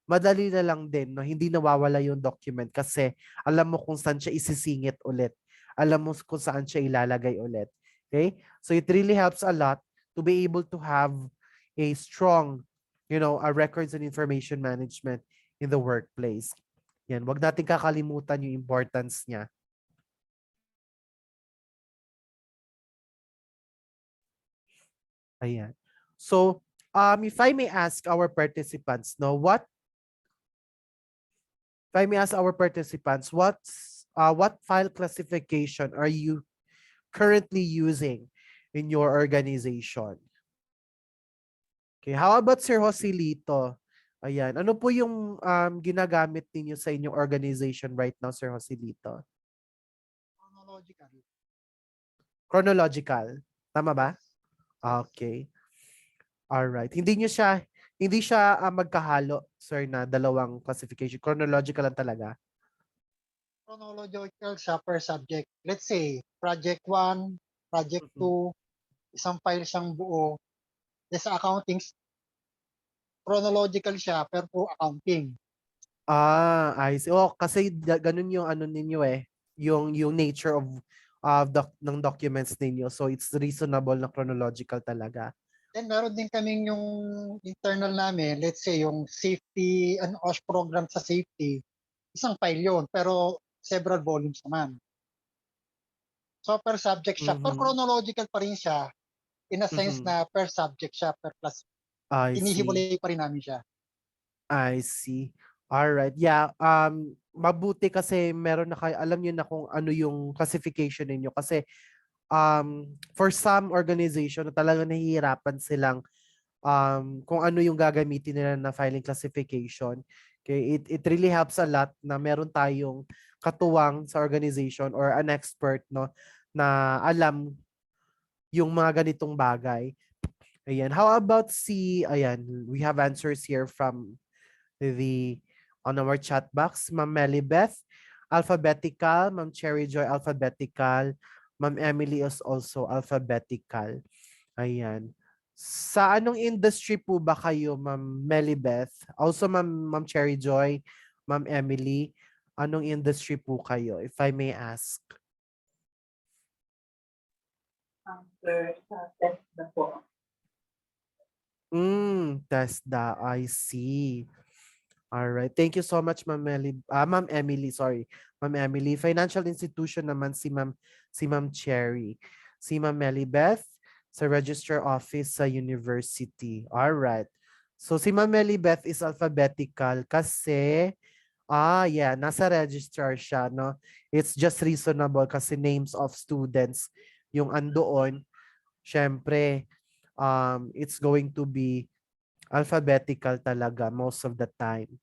madali na lang din, no? Hindi nawawala yung document kasi alam mo kung saan siya isisingit ulit. Alam mo kung saan siya ilalagay ulit. Okay? So it really helps a lot to be able to have a strong, a records and information management in the workplace. Yan, wag natin kakalimutan yung importance niya. Ayan. So, if I may ask our participants, no, what file classification are you currently using in your organization? Okay, how about Sir Joselito? Ayan, ano po yung ginagamit ninyo sa inyong organization right now, Sir Joselito? Chronological. Chronological. Tama ba? Okay. All right. Hindi siya magkahalo, sir, na dalawang classification. Chronological lang talaga. Chronological siya per subject. Let's say, project 1, project 2, isang file siyang buo. Sa accounting, chronological siya per po accounting. I see. Oh, kasi ganun yung ano ninyo yung nature of ng documents ninyo. So it's reasonable na chronological talaga. Then meron din kaming yung internal namin, let's say yung safety and OSH program sa safety. Isang file yun, pero several volumes naman. So per subject siya, per chronological pa rin siya, in a sense na per subject siya, per class. Inihimulay pa rin namin siya. I see. All right. Yeah, mabuti kasi meron na kayo, alam niyo na kung ano yung classification ninyo kasi for some organization na talagang nahihirapan silang kung ano yung gagamitin nila na filing classification. Okay, it really helps a lot na meron tayong katuwang sa organization or an expert, no, na alam yung mga ganitong bagay. Ayan. How about ayan, we have answers here from on our chat box. Ma'am Melibeth, alphabetical. Ma'am Cherry Joy, alphabetical. Ma'am Emily is also alphabetical. Ayan. Sa anong industry po ba kayo, Ma'am Melibeth? Also, Ma'am Cherry Joy, Ma'am Emily, anong industry po kayo, if I may ask? Sir, test na po. TESDA, I see. All right. Thank you so much, Ma'am Emily, sorry. Ma'am Emily, financial institution naman si Ma'am Cherry. Si Ma'am Melibeth sa Registrar Office sa University. Alright. So si Ma'am Melibeth is alphabetical kasi yeah, nasa registrar siya, no? It's just reasonable kasi names of students yung andoon. Syempre, it's going to be alphabetical talaga most of the time.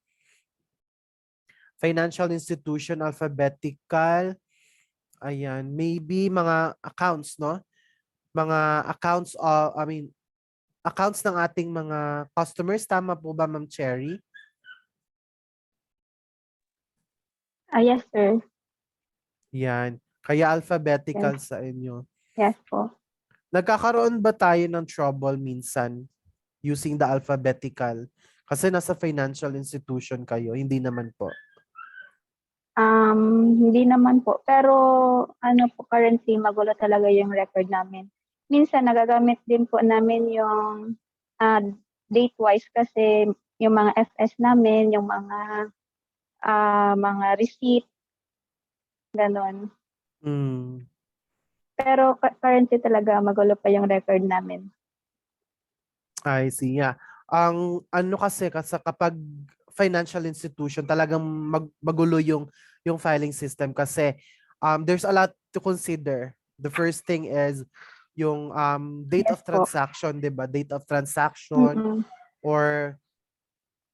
Financial institution, alphabetical. Ayan, maybe mga accounts, no? Mga accounts, accounts ng ating mga customers. Tama po ba, Ma'am Cherry? Yes, sir. Yan. Kaya alphabetical Yes. sa inyo. Yes po. Nagkakaroon ba tayo ng trouble minsan using the alphabetical? Kasi nasa financial institution kayo, hindi naman po. Hindi naman po. Pero ano po, currently magulo talaga yung record namin. Minsan nagagamit din po namin yung date-wise kasi yung mga FS namin, yung mga receipt, ganon. Pero currently talaga magulo pa yung record namin. I see, yeah. Ang ano kasi kapag financial institution talagang magulo yung filing system kasi there's a lot to consider. The first thing is yung date Yes of po. transaction, 'di ba? Date of transaction or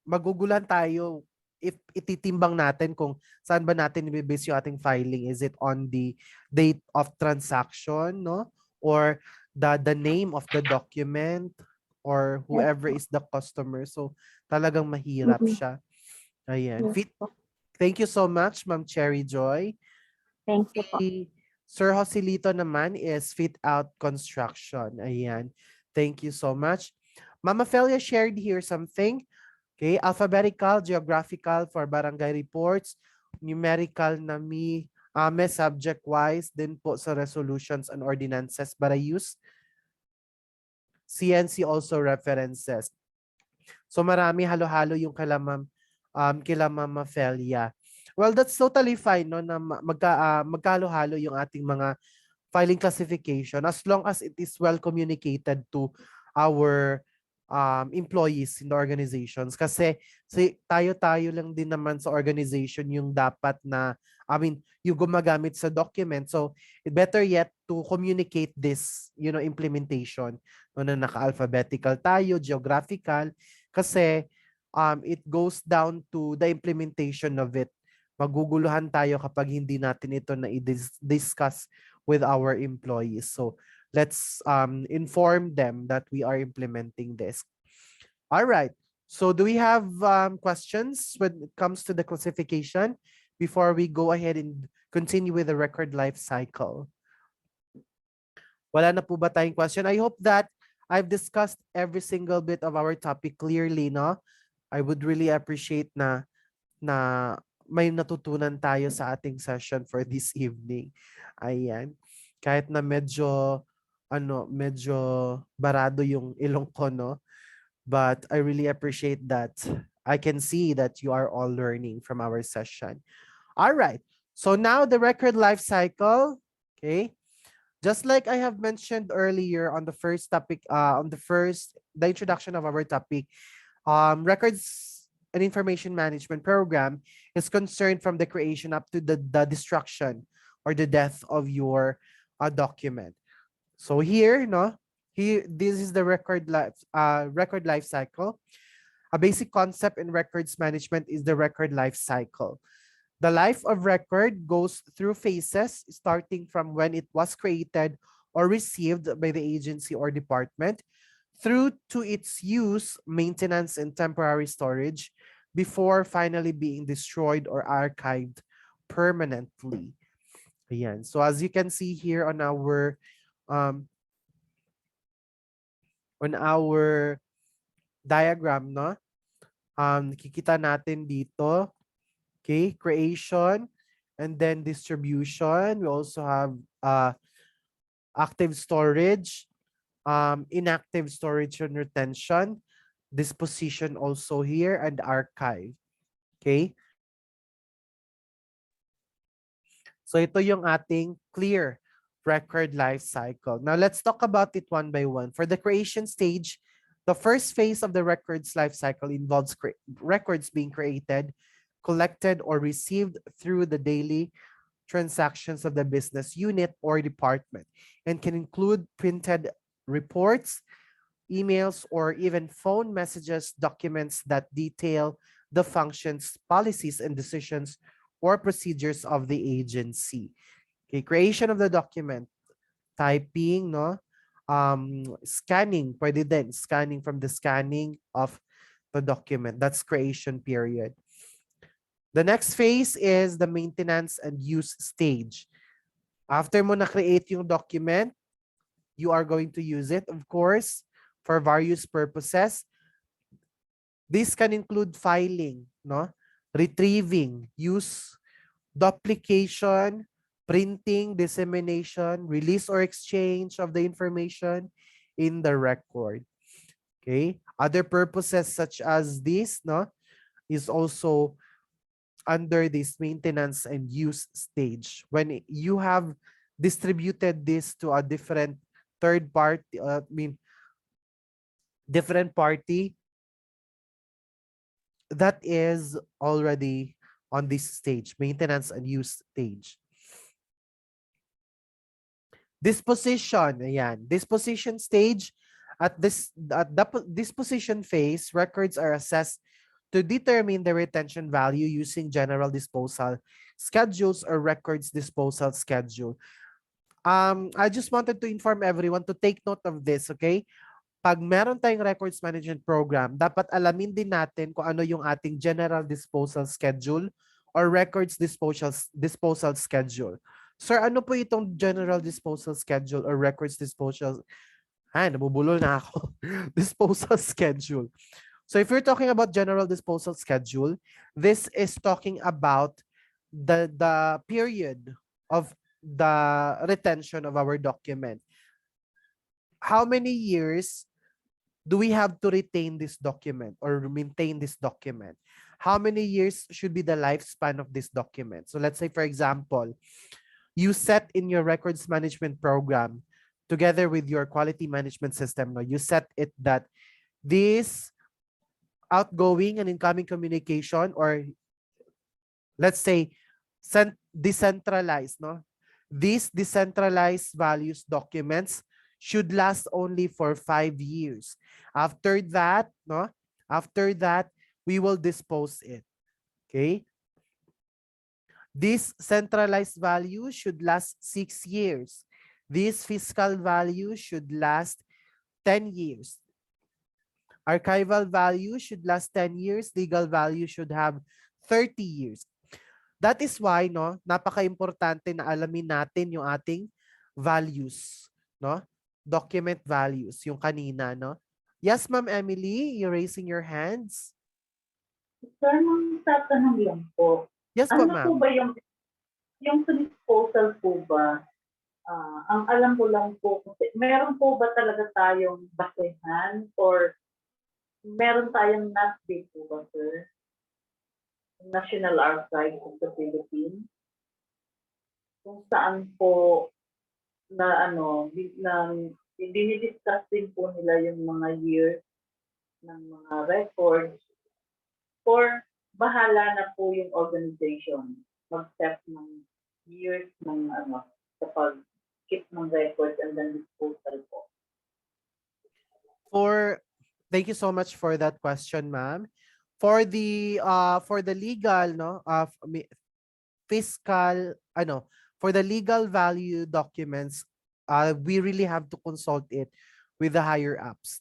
magugulan tayo if ititimbang natin kung saan ba natin i-base yung ating filing. Is it on the date of transaction, no? Or the name of the document or whoever is the customer. So talagang mahirap siya. Ayan. Yes po. Thank you so much, Ma'am Cherry Joy. Thank you po. Sir Joselito naman is fit out construction. Ayan. Thank you so much. Mama Felia shared here something. Okay, alphabetical, geographical for barangay reports, numerical na may subject-wise, din po sa resolutions and ordinances but I use CNC also references. So marami halo-halo yung kila Mama Felia. Well, that's totally fine, no, na magkahalo-halo yung ating mga filing classification as long as it is well communicated to our employees in the organizations. Kasi tayo-tayo lang din naman sa organization yung dapat na, yung gumagamit sa document. So, it better yet to communicate this, implementation. No, na naka-alphabetical tayo, geographical. Kasi, it goes down to the implementation of it. Maguguluhan tayo kapag hindi natin ito na i-discuss with our employees. So, let's inform them that we are implementing this. All right. So do we have questions when it comes to the classification before we go ahead and continue with the record life cycle? Wala na po ba tayong question? I hope that I've discussed every single bit of our topic clearly, no? I would really appreciate na may natutunan tayo sa ating session for this evening. Ayan. Kahit na medyo barado yung ilong ko, no? But I really appreciate that I can see that you are all learning from our session. All right. So now the record life cycle, okay? Just like I have mentioned earlier on the first topic, the introduction of our topic, records and information management program is concerned from the creation up to the destruction or the death of your document. So here, this is the record life cycle. A basic concept in records management is the record life cycle. The life of record goes through phases, starting from when it was created or received by the agency or department, through to its use, maintenance, and temporary storage, before finally being destroyed or archived permanently. Ayan. So as you can see here on our diagram, no? Nakikita natin dito, okay, creation and then distribution. We also have active storage, inactive storage and retention, disposition also here, and archive. Okay? So ito yung ating clear record life cycle. Now let's talk about it one by one. For the creation stage, the first phase of the record's life cycle involves records being created, collected, or received through the daily transactions of the business unit or department, and can include printed reports, emails, or even phone messages, documents that detail the functions, policies, and decisions or procedures of the agency. Okay, creation of the document, typing, no? Scanning, pwede din, scanning from the scanning of the document. That's creation period. The next phase is the maintenance and use stage. After mo na-create yung document, you are going to use it, of course, for various purposes. This can include filing, no? Retrieving, use, duplication, printing, dissemination, release or exchange of the information in the record. Okay? Other purposes such as this, no, is also under this maintenance and use stage. When you have distributed this to a different third party, different party, that is already on this stage, maintenance and use stage. Disposition, ayan. Disposition stage, at the disposition phase, records are assessed to determine the retention value using general disposal schedules or records disposal schedule. I just wanted to inform everyone to take note of this, okay? Pag meron tayong records management program, dapat alamin din natin kung ano yung ating general disposal schedule or records disposal schedule. Sir, ano po itong general disposal schedule or records disposal? Nabubulol na ako. Disposal schedule. So if you're talking about general disposal schedule, this is talking about the period of the retention of our document. How many years do we have to retain this document or maintain this document? How many years should be the lifespan of this document? So let's say, for example, you set in your records management program together with your quality management system, you set it that this outgoing and incoming communication, or let's say decentralized, these decentralized values documents should last only for 5 years. After that, we will dispose it. Okay? This centralized value should last 6 years. This fiscal value should last 10 years. Archival value should last 10 years. Legal value should have 30 years. That is why, napaka-importante na alamin natin yung ating values, document values, yung kanina, Yes, Ma'am Emily, you're raising your hands. Sir, nang tatanong lang po. Yes po, Ano ma'am. po ba yung sa disposal po ba? Ang alam ko lang po, kasi meron po ba talaga tayong basehan or meron tayong NASB po ba, sir? National Archives of the Philippines. Kung saan po na dinidiscuss din po nila yung mga years ng mga records, or bahala na po yung organization mag-set ng years ng sa pag-keep ng records and then disposal po. Thank you so much for that question, ma'am. For the legal, fiscal, for the legal value documents, we really have to consult it with the higher ups,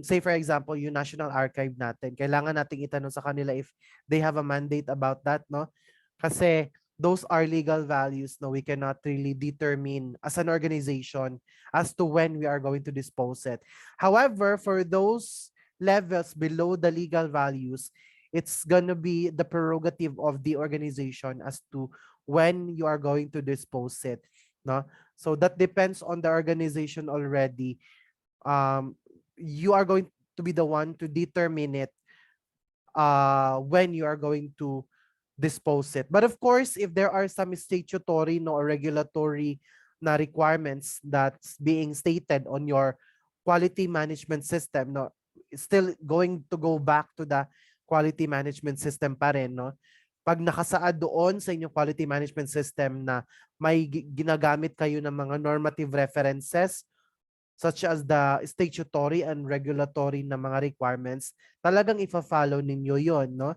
say for example, yung National Archive natin, kailangan nating itanong sa kanila if they have a mandate about that, Kasi those are legal values, we cannot really determine as an organization as to when we are going to dispose it. However, for those levels below the legal values, it's gonna be the prerogative of the organization as to when you are going to dispose it, So that depends on the organization already. You are going to be the one to determine it when you are going to dispose it. But of course, if there are some statutory or regulatory na requirements that's being stated on your quality management system, no, still going to go back to the quality management system pa rin, no? Pag nakasaad doon sa inyong quality management system na may ginagamit kayo ng mga normative references such as the statutory and regulatory na mga requirements, talagang ifa-follow ninyo yon, no?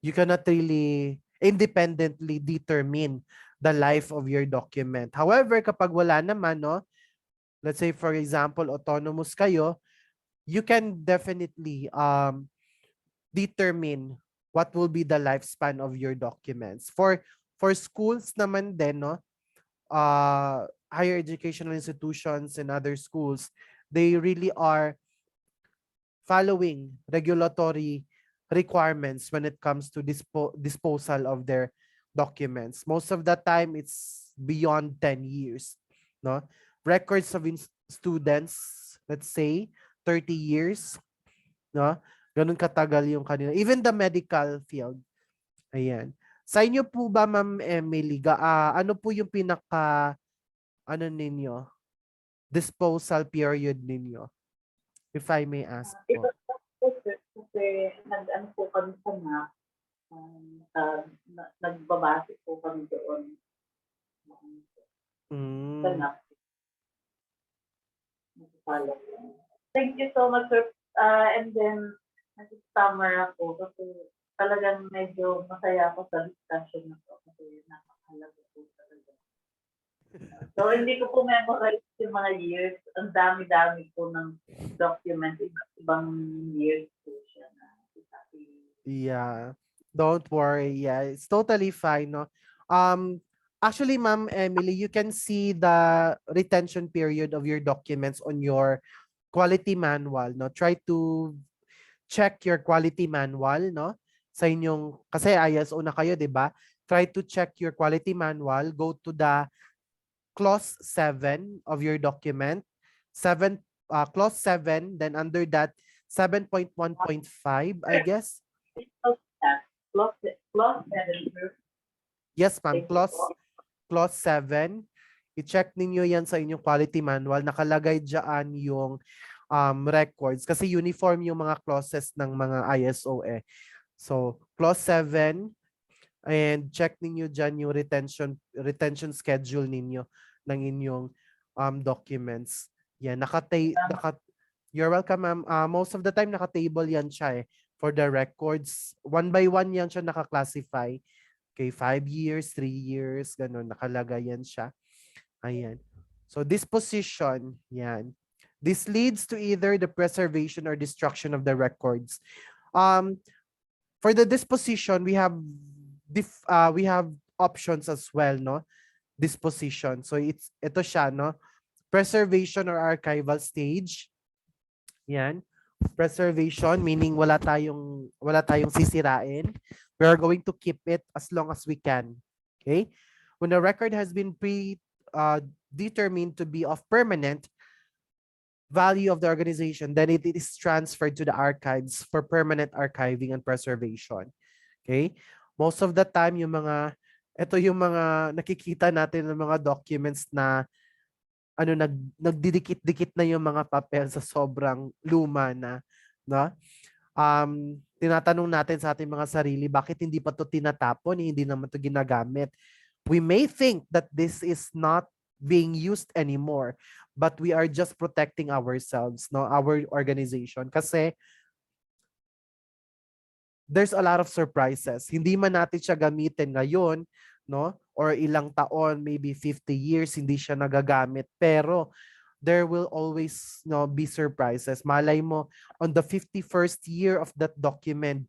You cannot really independently determine the life of your document. However, kapag wala naman, no, let's say for example, autonomous kayo, you can definitely determine what will be the lifespan of your documents. For schools naman din, no, higher educational institutions and other schools, they really are following regulatory requirements when it comes to disposal of their documents. Most of the time, it's beyond 10 years. No? Records of students, let's say, 30 years. No? Ganun katagal yung kanila. Even the medical field. Ayan. Sa inyo po ba, Ma'am Emily, ano po yung ano ninyo, disposal period ninyo? If I may ask po. Iba po, sir, kasi nag-ano po kami sa map, nagbabase po kami doon sa map. Thank you so much, sir. And then, nag-summer ako kasi talagang medyo masaya ako sa discussion na to kasi napakahalaga po talaga. So, hindi ko po memorize yung mga years. Ang dami-dami po ng document, ibang years po siya na isabi. Yeah. Don't worry. Yeah, it's totally fine, no? Actually, Ma'am Emily, you can see the retention period of your documents on your quality manual, no? Try to check your quality manual, no? Sa inyong, kasi ISO na kayo, di ba? Try to check your quality manual. Go to the clause 7 of your document. Clause 7, then under that, 7.1.5, I guess. Clause 7. Yes, ma'am. Clause 7. I-check ninyo yan sa inyong quality manual. Nakalagay dyan yung records kasi uniform yung mga clauses ng mga ISO eh. So, clause 7, and check ninyo dyan yung retention schedule ninyo ng inyong documents. Yan, you're welcome, ma'am. Most of the time, naka-table yan siya eh. For the records, one by one yan siya naka-classify. Okay, 5 years, 3 years, ganun, nakalagay yan siya. Ayan. So, disposition, yan. This leads to either the preservation or destruction of the records. For the disposition, we have options as well, no? Disposition. So ito siya, no? Preservation or archival stage. Yan. Preservation meaning wala tayong sisirain. We are going to keep it as long as we can. Okay? When a record has been determined to be of permanent value of the organization, then it is transferred to the archives for permanent archiving and preservation. Okay? Most of the time, ito yung mga nakikita natin ng mga documents na nagdidikit-dikit na yung mga papel sa sobrang luma na, no? Tinatanong natin sa ating mga sarili, bakit hindi pa to tinatapon, hindi naman to ginagamit. We may think that this is not being used anymore, but we are just protecting ourselves, no, our organization, kasi there's a lot of surprises. Hindi man natin siya gamitin ngayon, no, or ilang taon, maybe 50 years hindi siya nagagamit, pero there will always, no, be surprises. Malay mo on the 51st year of that document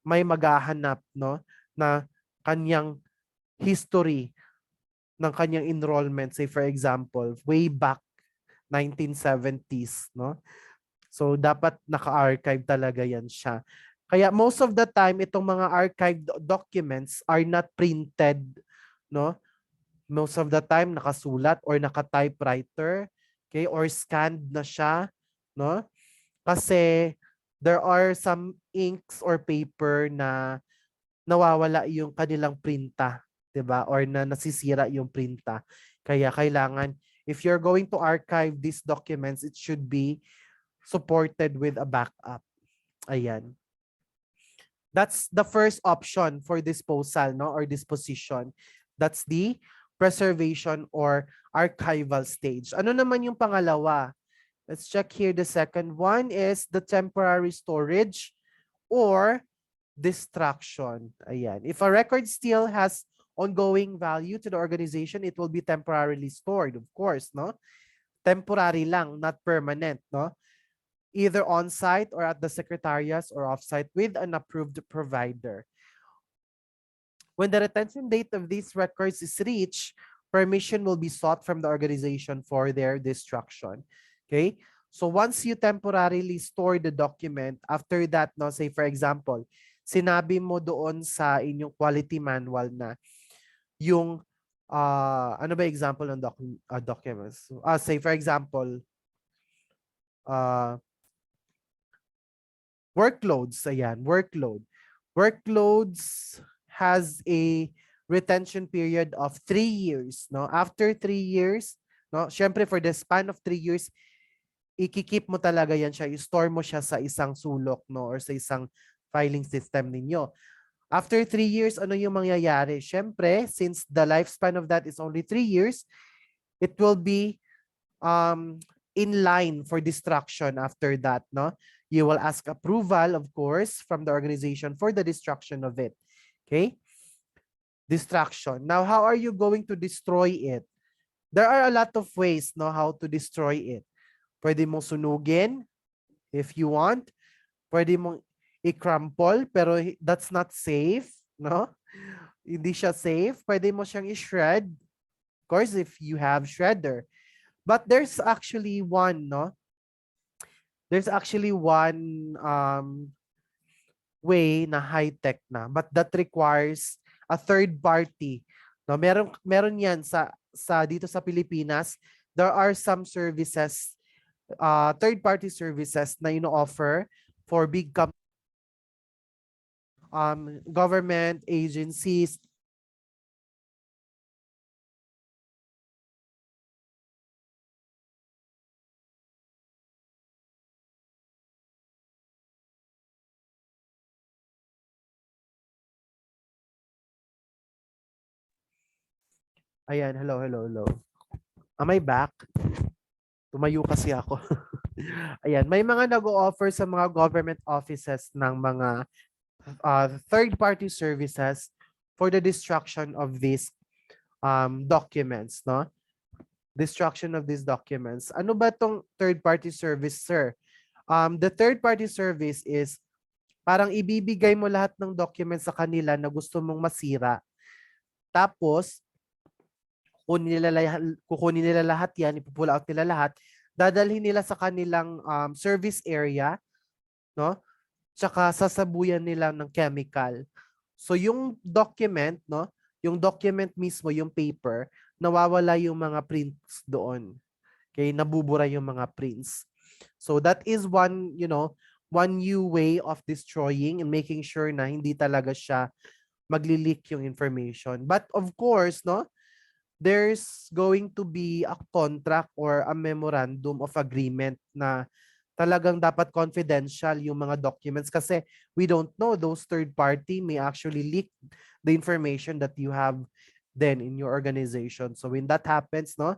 may maghahanap, no, na kanyang history ng kanyang enrollment, say for example, way back 1970s, no? So dapat naka-archive talaga yan siya. Kaya most of the time itong mga archived documents are not printed, no? Most of the time nakasulat or naka-typewriter, okay, or scanned na siya, no? Kasi there are some inks or paper na nawawala yung kanilang printa, 'di ba? Or na nasisira yung printa. Kaya kailangan, if you're going to archive these documents, it should be supported with a backup. Ayan. That's the first option for disposal, no, or disposition. That's the preservation or archival stage. Ano naman yung pangalawa? Let's check here. The second one is the temporary storage or destruction. Ayan. If a record still has ongoing value to the organization, it will be temporarily stored, of course, no? Temporary lang, not permanent, no? Either on-site or at the secretariats or off-site with an approved provider. When the retention date of these records is reached, permission will be sought from the organization for their destruction. Okay? So once you temporarily store the document, after that, no, say for example, sinabi mo doon sa inyong quality manual na yung ano ba example ng documents? Say for example, workloads, ayan, workload. Workloads has a retention period of 3 years, no? After 3 years, no? Syempre for the span of 3 years, ikikip mo talaga yan siya, i-store mo siya sa isang sulok, no? Or sa isang filing system ninyo. After 3 years, ano yung mangyayari? Syempre, since the lifespan of that is only 3 years, it will be in line for destruction after that, no? You will ask approval, of course, from the organization for the destruction of it. Okay? Destruction. Now, how are you going to destroy it? There are a lot of ways, no, how to destroy it. Pwede mong sunugin if you want. Pwede mong i-crumple, pero that's not safe, no? Hindi siya safe. Pwede mo siyang i-shred. Of course, if you have shredder. But there's actually one, no? There's actually one way na high-tech na, but that requires a third party. No, meron 'yan sa dito sa Pilipinas. There are some services, third party services na ino-offer for big government agencies. Ayan, hello. Am I back? Tumayo kasi ako. Ayan, may mga nag-o-offer sa mga government offices ng mga third-party services for the destruction of these documents, no? Destruction of these documents. Ano ba tong third-party service, sir? The third-party service is parang ibibigay mo lahat ng documents sa kanila na gusto mong masira. Tapos, kukunin nila lahat yan, ipupull out nila lahat, dadalhin nila sa kanilang service area, no? Tsaka sasabuyan nila ng chemical. So yung document, no? Yung document mismo, yung paper, nawawala yung mga prints doon. Okay, nabubura yung mga prints. So that is one, one new way of destroying and making sure na hindi talaga siya magli-leak yung information. But of course, no? There's going to be a contract or a memorandum of agreement na talagang dapat confidential yung mga documents kasi we don't know, those third party may actually leak the information that you have then in your organization. So when that happens, no,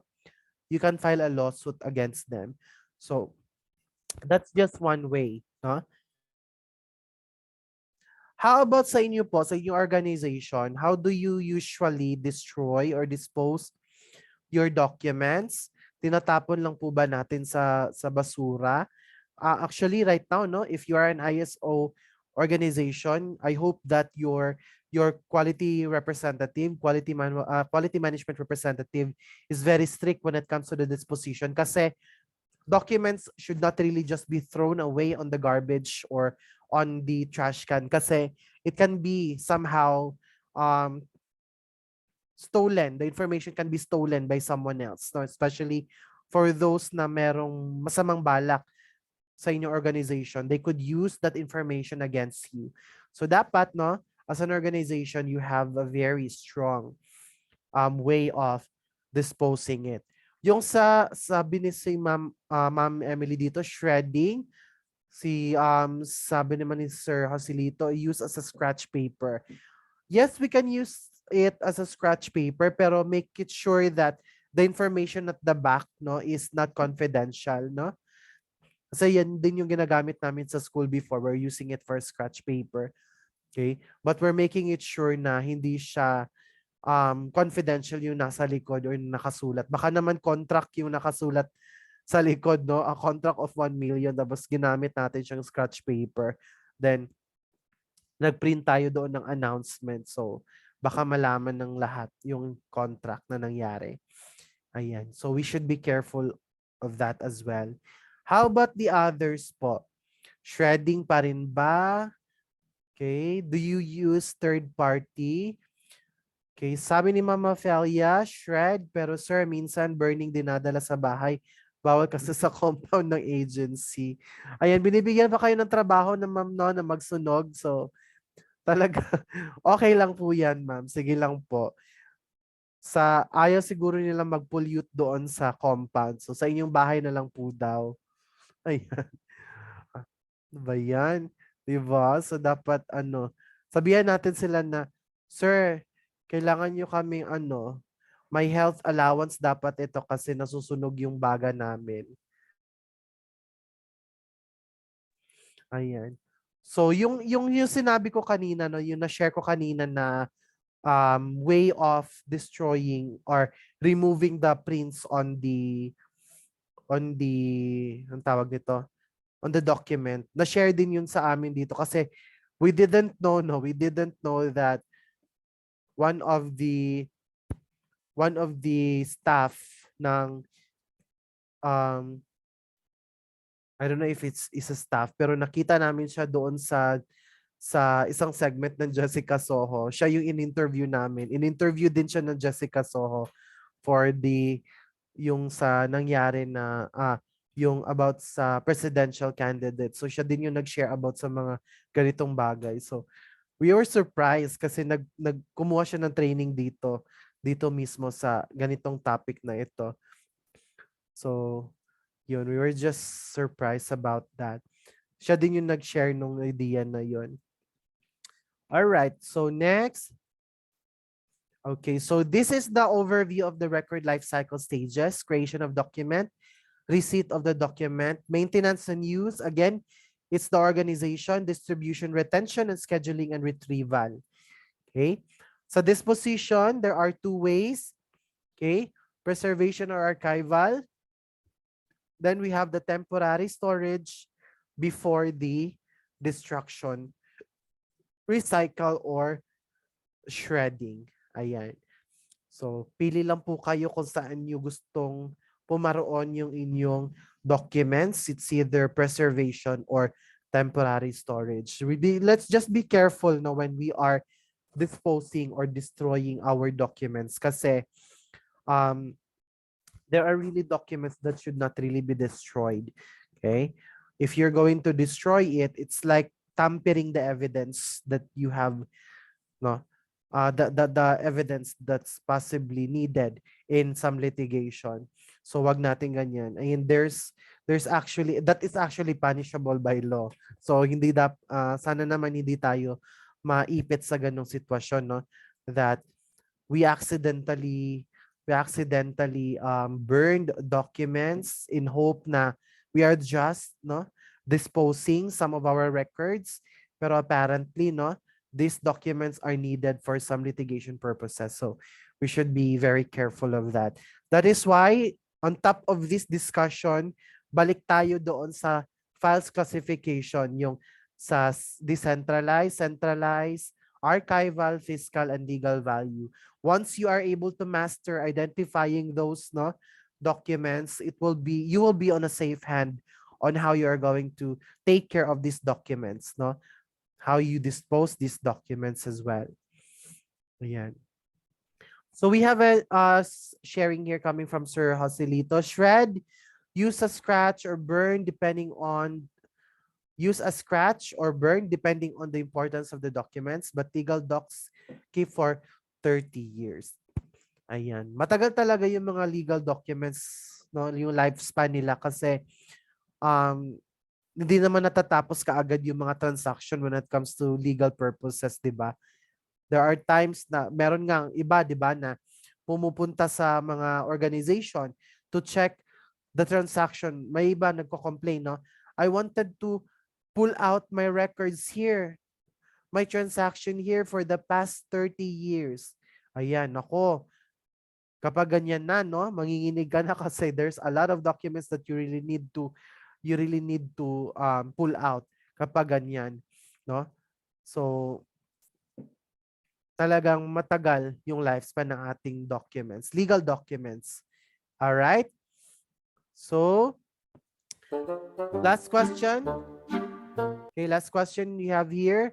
you can file a lawsuit against them. So that's just one way, no? How about sa inyo po, sa inyong organization, how do you usually destroy or dispose your documents? Tinatapon lang po ba natin sa basura? Actually, right now, no, if you are an ISO organization, I hope that your quality representative, quality management representative is very strict when it comes to the disposition kasi documents should not really just be thrown away on the garbage or on the trash can kasi it can be somehow stolen. The information can be stolen by someone else, no? Especially for those na merong masamang balak sa inyong organization. They could use that information against you. So dapat, no, as an organization, you have a very strong way of disposing it. Yung sa sabi ni si Ma'am Emily dito, shredding, sabi naman ni Sir Joselito, use as a scratch paper. Yes, we can use it as a scratch paper, pero make it sure that the information at the back, no, is not confidential, no? Kasi yan din yung ginagamit namin sa school before. We're using it for scratch paper. Okay? But we're making it sure na hindi siya confidential yung nasa likod or yung nakasulat. Baka naman contract yung nakasulat sa likod, no? A contract of 1 million, tapos ginamit natin siyang scratch paper. Then, nag-print tayo doon ng announcement. So, baka malaman ng lahat yung contract na nangyari. Ayan. So, we should be careful of that as well. How about the others po? Shredding pa rin ba? Okay. Do you use third party? Okay. Sabi ni Mama Felia, shred, pero sir, minsan burning dinadala sa bahay. Bawal kasi sa compound ng agency. Ayan, binibigyan pa kayo ng trabaho ng ma'am no, na magsunog. So, talaga, okay lang po yan, ma'am. Sige lang po. Ayaw siguro nila mag-pollute doon sa compound. So, sa inyong bahay na lang po daw. Ayan. Ano ba yan? Diba? So, dapat, sabihan natin sila na, sir, kailangan nyo kaming, may health allowance dapat ito kasi nasusunog yung baga namin. Ayan. So, yung sinabi ko kanina, no, yung na-share ko kanina na way of destroying or removing the prints on the ang tawag nito, on the document. Na-share din yun sa amin dito kasi we didn't know that one of the staff ng I don't know if is a staff, pero nakita namin siya doon sa isang segment ng Jessica Soho. Siya yung in-interview namin. In-interview din siya ng Jessica Soho for yung sa nangyari na yung about sa presidential candidate. So siya din yung nag-share about sa mga ganitong bagay. So we were surprised kasi kumuha siya ng training dito mismo sa ganitong topic na ito. So yun, we were just surprised about that. Siya din yung nag-share nung idea na yun. All right, so next. Okay, so this is the overview of the record life cycle stages: creation of document, receipt of the document, maintenance and use. Again, it's the organization, distribution, retention, and scheduling and retrieval. Okay, so disposition, there are two ways. Okay, preservation or archival. Then we have the temporary storage before the destruction, recycle, or shredding. Ayan. So, pili lang po kayo kung saan nyo gustong pumaroon yung inyong documents. It's either preservation or temporary storage. Let's just be careful no, when we are disposing or destroying our documents kasi there are really documents that should not really be destroyed. Okay? If you're going to destroy it, it's like tampering the evidence that you have, no? The evidence that's possibly needed in some litigation. So wag natin ganyan. And there's actually, that is actually punishable by law. So hindi sana naman hindi tayo maipit sa ganong sitwasyon, no? That we accidentally burned documents in hope na we are just disposing some of our records, pero apparently these documents are needed for some litigation purposes, so we should be very careful of that. That is why on top of this discussion, balik tayo doon sa files classification, yung sa decentralized, centralized, archival, fiscal, and legal value. Once you are able to master identifying those documents, you will be on a safe hand on how you are going to take care of these documents, how you dispose these documents as well. Ayan. So we have a sharing here coming from Sir Joselito. Shred, use a scratch or burn depending on use a scratch or burn depending on the importance of the documents, but legal docs keep for 30 years. Ayan. Matagal talaga yung mga legal documents, no, yung lifespan nila kasi um hindi naman natatapos kaagad yung mga transaction when it comes to legal purposes, 'di ba? There are times na meron ngang iba, 'di ba, na pumupunta sa mga organization to check the transaction. May iba nagko-complain, no? I wanted to pull out my records here, my transaction here for the past 30 years. Ayan, nako. Kapag ganyan na, no, manginginig ka na kasi there's a lot of documents that you really need to pull out kapag ganyan, no? So talagang matagal yung lifespan ng ating documents, legal documents. All right? So last question. Okay, last question we have here.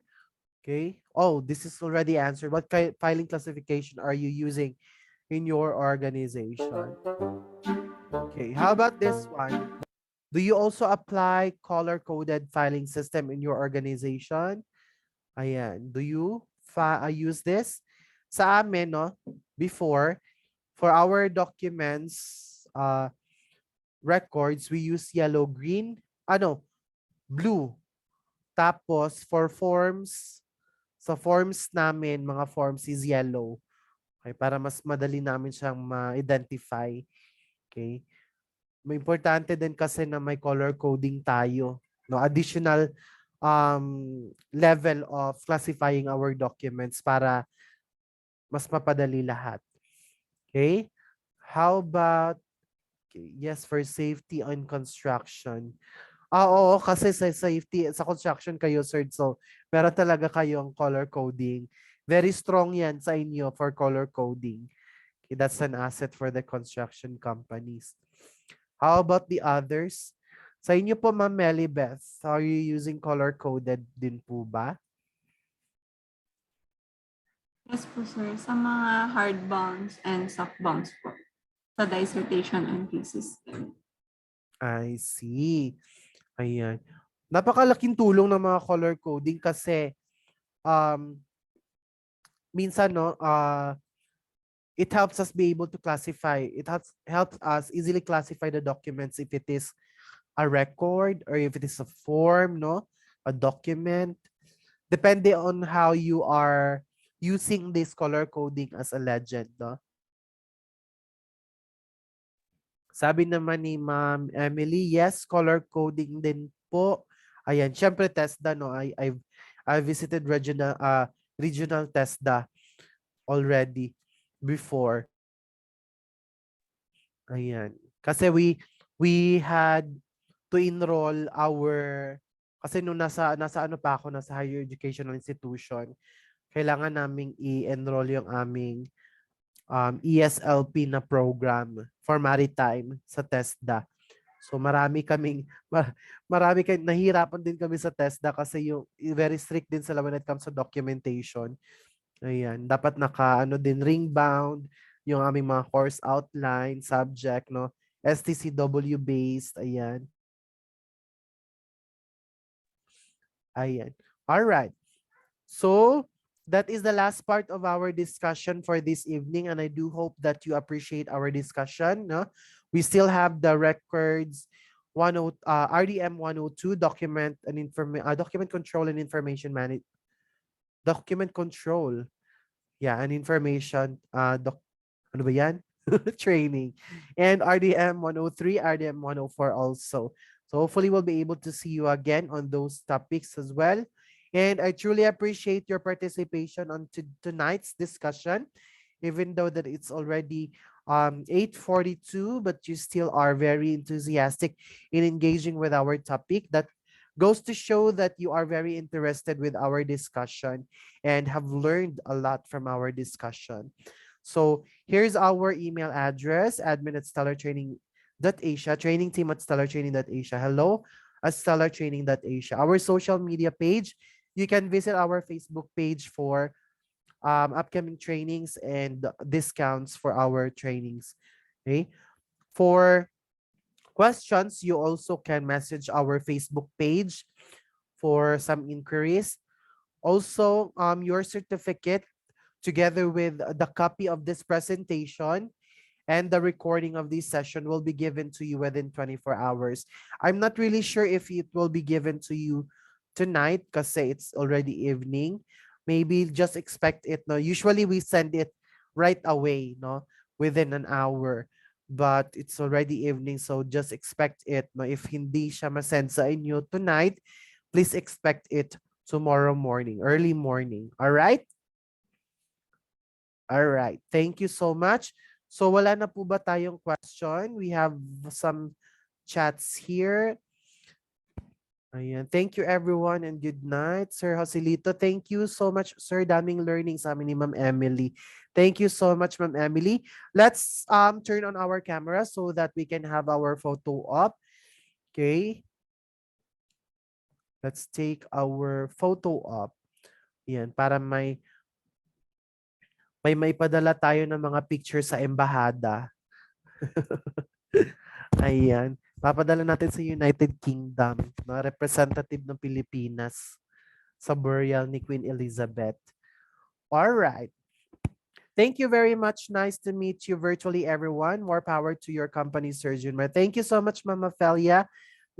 Okay. Oh, this is already answered. What filing classification are you using in your organization? Okay, how about this one? Do you also apply color-coded filing system in your organization? Ayan. Do you use this? Sa amin, no, before, for our documents, records, we use yellow, green, blue. Tapos, for forms, sa forms namin, mga forms is yellow. Okay, para mas madali namin siyang ma-identify. Okay. May importante din kasi na may color coding tayo. No, additional level of classifying our documents para mas mapadali lahat. Okay? How about, okay, yes, for safety on construction. Oo, kasi sa safety, sa construction kayo, sir, so meron talaga kayong color coding. Very strong yan sa inyo for color coding. Okay, that's an asset for the construction companies. How about the others? Sa inyo po, Ma'am Melibeth, are you using color-coded din po ba? Yes po, sir. Sa mga hard bounds and soft bounds po. Sa dissertation and thesis. I see. Ayan. Napakalaking tulong ng mga color coding kasi minsan, no, it helps us be able to classify. It helps us easily classify the documents if it is a record or if it is a form, no, a document. Depende on how you are using this color coding as a legend, no? Sabi naman ni Ma'am Emily, yes, color coding din po. Ayan, syempre TESDA, no? I visited regional TESDA already before. Ayan. Kasi we had to enroll kasi nung nasa ano pa ako, nasa higher educational institution, kailangan naming i-enroll yung aming ESLP na program for maritime sa TESDA. So marami nahirapan din kami sa TESDA kasi yung very strict din sila when it comes to documentation. Ayan, dapat din ring bound yung aming mga course outline, subject, no? STCW based, ayan. Ayan. All right. So, that is the last part of our discussion for this evening, and I do hope that you appreciate our discussion. No? We still have the records RDM 102 document control and information management. Document control. Yeah, and information ano ba yan? Training. And RDM 103, RDM 104 also. So hopefully we'll be able to see you again on those topics as well. And I truly appreciate your participation on tonight's discussion, even though that it's already 8:42, but you still are very enthusiastic in engaging with our topic. That goes to show that you are very interested with our discussion and have learned a lot from our discussion. So here's our email address, admin@stellartraining.asia, training team at stellartraining.asia. Hello at stellartraining.asia. Our social media page, you can visit our Facebook page for upcoming trainings and discounts for our trainings. Okay. For questions, you also can message our Facebook page for some inquiries. Also, your certificate together with the copy of this presentation and the recording of this session will be given to you within 24 hours. I'm not really sure if it will be given to you tonight because it's already evening. Maybe just expect it. No, usually we send it right away, no, within an hour. But it's already evening, so just expect it. No, if hindi siya masend sa inyo tonight, please expect it tomorrow morning, early morning. All right? All right. Thank you so much. So wala na po ba tayong question? We have some chats here. Ayan. Thank you everyone and good night. Sir Joselito, thank you so much, sir. Daming learning sa amin ni Ma'am Emily. Thank you so much, Ma'am Emily. Let's turn on our camera so that we can have our photo up. Okay. Let's take our photo up. Yan, para may padala tayo ng mga picture sa embahada. Ayan. Papadala natin sa United Kingdom, na representative ng Pilipinas sa burial ni Queen Elizabeth. All right. Thank you very much. Nice to meet you virtually, everyone. More power to your company, Sir Junmar. Thank you so much, Mama Felia.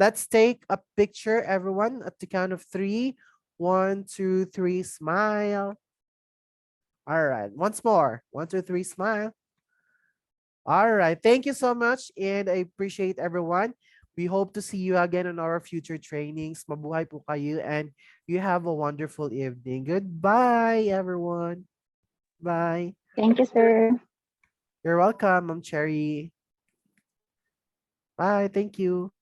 Let's take a picture, everyone, at the count of 3. 1, 2, 3, smile. All right, once more. 1, 2, 3, smile. All right, thank you so much and I appreciate everyone. We hope to see you again on our future trainings. Mabuhay po kayo and you have a wonderful evening. Goodbye, everyone. Bye. Thank you, sir. You're welcome, Ma'am Cherry. Bye, thank you.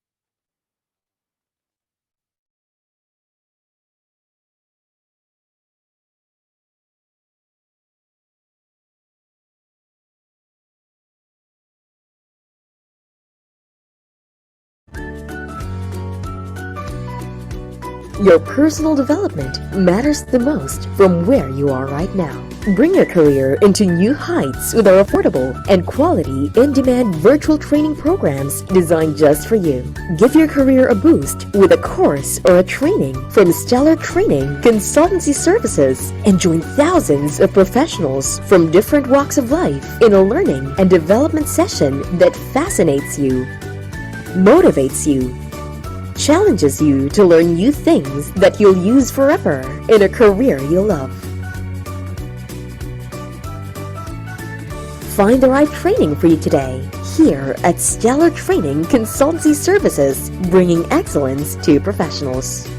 Your personal development matters the most from where you are right now. Bring your career into new heights with our affordable and quality in-demand virtual training programs designed just for you. Give your career a boost with a course or a training from Stellar Training Consultancy Services and join thousands of professionals from different walks of life in a learning and development session that fascinates you, motivates you, challenges you to learn new things that you'll use forever in a career you'll love. Find the right training for you today here at Stellar Training Consultancy Services, bringing excellence to professionals.